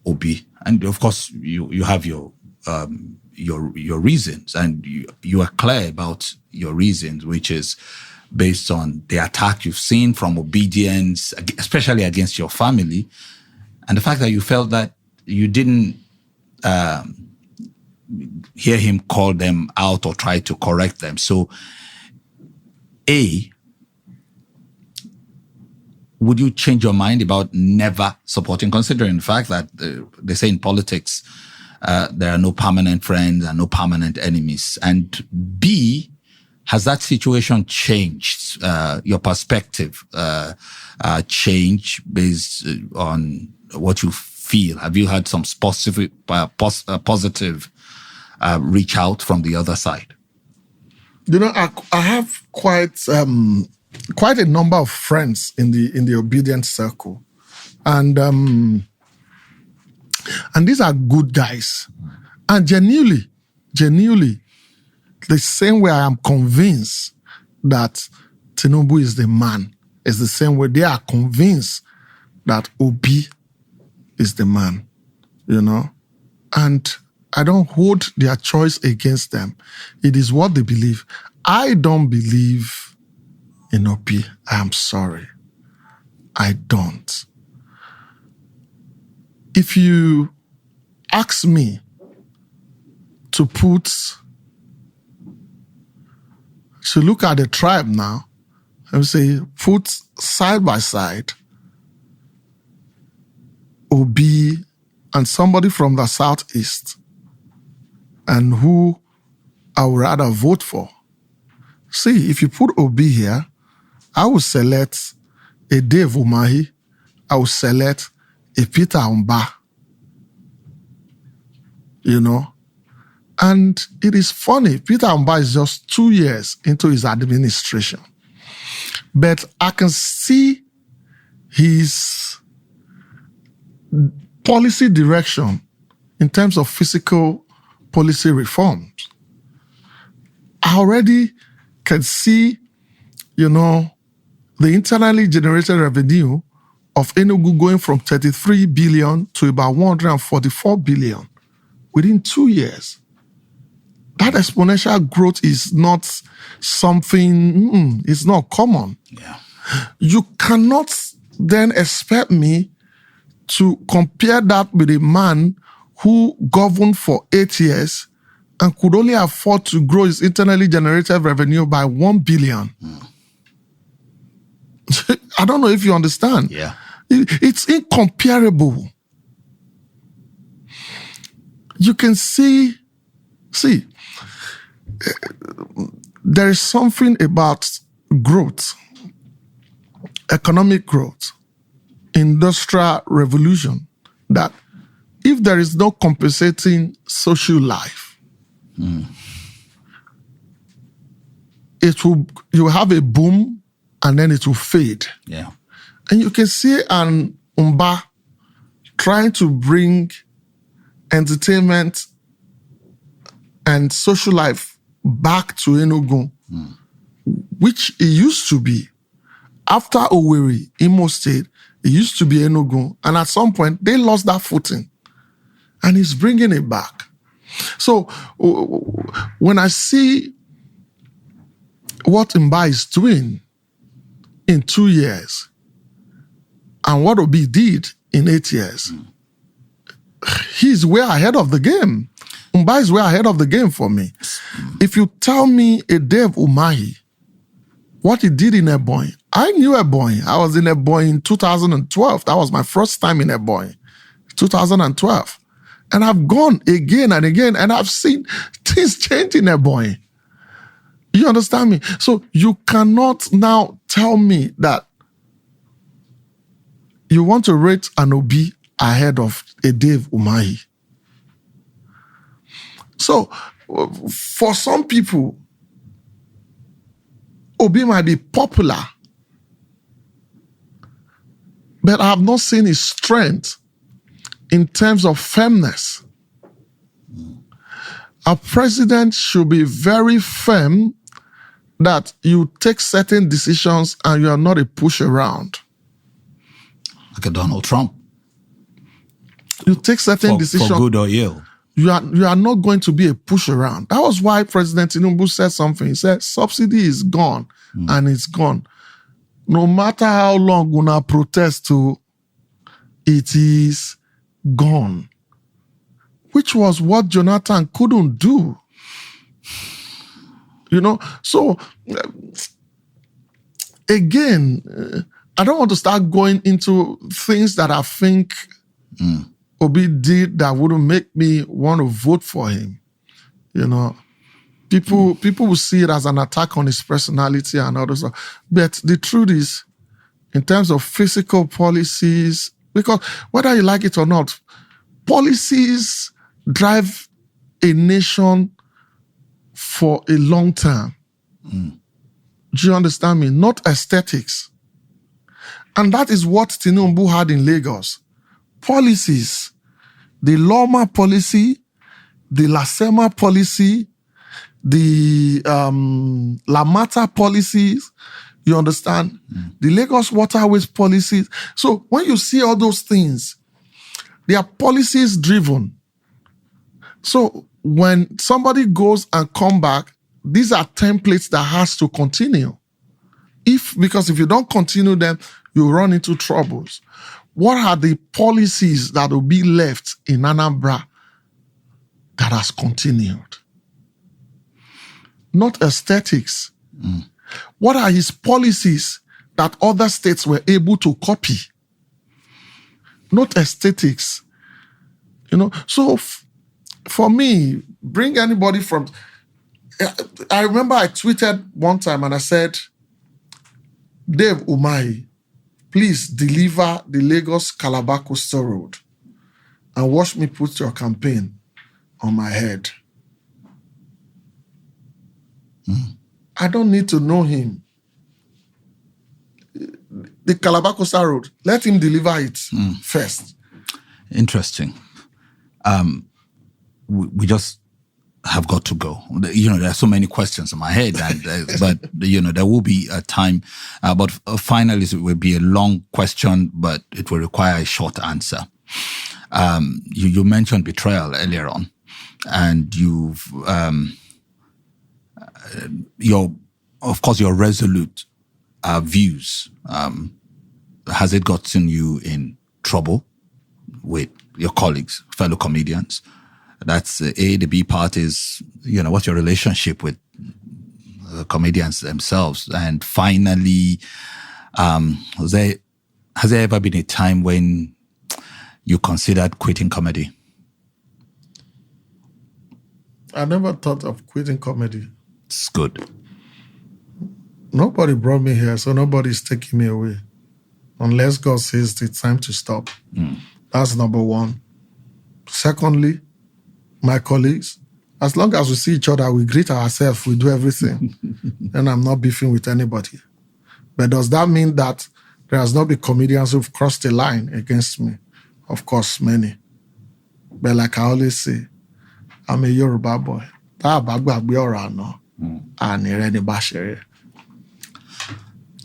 Speaker 2: Obi. And of course, you have your reasons, and you are clear about your reasons, which is based on the attack you've seen from Obedience, especially against your family, and the fact that you felt that you didn't hear him call them out or try to correct them. So, would you change your mind about never supporting, considering the fact that they say in politics there are no permanent friends and no permanent enemies? And B, has that situation changed, your perspective changed based on what you feel? Have you had some positive reach out from the other side?
Speaker 1: I have quite a number of friends in the Obedience circle, and these are good guys, and genuinely, the same way I am convinced that Tinubu is the man, is the same way they are convinced that Obi is the man, and I don't hold their choice against them. It is what they believe. I don't believe in Obi. I am sorry. I don't. If you ask me to look at the tribe now and say, put side by side Obi and somebody from the southeast, and who I would rather vote for. See, if you put Obi here, I will select a Dave Umahi. I will select a Peter Umba. And it is funny, Peter Umba is just 2 years into his administration. But I can see his policy direction in terms of fiscal policy reforms. I already can see, the internally generated revenue of Enugu going from 33 billion to about 144 billion within 2 years. That exponential growth is not something, it's not common.
Speaker 2: Yeah.
Speaker 1: You cannot then expect me to compare that with a man who governed for 8 years and could only afford to grow his internally generated revenue by 1 billion. I don't know if you understand.
Speaker 2: Yeah.
Speaker 1: It's incomparable. You can see, there is something about growth, economic growth, industrial revolution, that if there is no compensating social life, you have a boom and then it will fade.
Speaker 2: Yeah.
Speaker 1: And you can see an Umba trying to bring entertainment and social life back to Enugu, which it used to be. After Owerri, Imo State, it used to be Enugu. And at some point, they lost that footing. And he's bringing it back. So when I see what Mba is doing in 2 years and what Obi did in 8 years, he's way ahead of the game. Mba is way ahead of the game for me. If you tell me a Dave Umahi, what he did in Ebonyi, I knew Ebonyi. I was in Ebonyi in 2012. That was my first time in Ebonyi, 2012. And I've gone again and again, and I've seen things change in Ebonyi. You understand me? So you cannot now tell me that you want to rate an Obi ahead of a Dave Umahi. So for some people, Obi might be popular, but I have not seen his strength in terms of firmness. A president should be very firm that you take certain decisions and you are not a push around.
Speaker 2: Like a Donald Trump.
Speaker 1: You take certain decisions.
Speaker 2: For good or ill.
Speaker 1: You are not going to be a push around. That was why President Tinubu said something. He said, subsidy is gone and it's gone. No matter how long una protest to, it is gone. Which was what Jonathan couldn't do. You know, so again, I don't want to start going into things that I think Obi did that wouldn't make me want to vote for him. You know, people will see it as an attack on his personality and all those stuff. But the truth is, in terms of physical policies, because whether you like it or not, policies drive a nation for a long time. Do you understand me? Not aesthetics. And that is what Tinubu had in Lagos. Policies. The Loma policy, the Lasema policy, the Lamata policies, you understand? The Lagos Waterways policies. So when you see all those things, they are policies driven. So when somebody goes and come back, these are templates that has to continue. Because if you don't continue them, you run into troubles. What are the policies that will be left in Anambra that has continued? Not aesthetics. What are his policies that other states were able to copy? Not aesthetics. You know, so for me, bring anybody from... I remember I tweeted one time and I said, Dave Umahi, please deliver the Lagos-Calabar Coastal Road and watch me put your campaign on my head. I don't need to know him. The Calabar Coastal Road, let him deliver it first.
Speaker 2: Interesting. We just have got to go. You know, there are so many questions in my head, and but you know, there will be a time. But finally, it will be a long question, but it will require a short answer. You mentioned betrayal earlier on, and of course your resolute views. Has it gotten you in trouble with your colleagues, fellow comedians? That's A. The B part is, you know, what's your relationship with comedians themselves? And finally, has there ever been a time when you considered quitting comedy?
Speaker 1: I never thought of quitting comedy.
Speaker 2: It's good.
Speaker 1: Nobody brought me here, so nobody's taking me away. Unless God says it's time to stop. That's number one. Secondly, my colleagues, As long as we see each other, we greet ourselves, we do everything. And I'm not beefing with anybody. But does that mean that there has not been comedians who've crossed the line against me? Of course, many. But like I always say, I'm a Yoruba boy.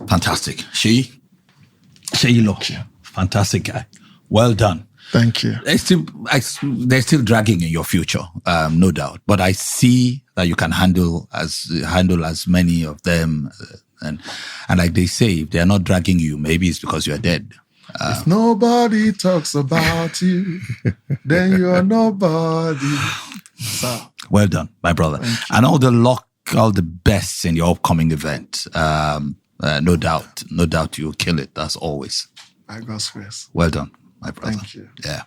Speaker 2: Fantastic. Seyi Lo. Fantastic guy. Well done.
Speaker 1: Thank you.
Speaker 2: They're still dragging in your future, no doubt. But I see that you can handle as many of them. And like they say, if they're not dragging you, maybe it's because you're dead.
Speaker 1: If nobody talks about you, then you're nobody. So,
Speaker 2: well done, my brother. And all the luck, all the best in your upcoming event. No doubt you'll kill it, as always.
Speaker 1: By God's grace.
Speaker 2: Well done, my brother.
Speaker 1: Thank you.
Speaker 2: Yeah.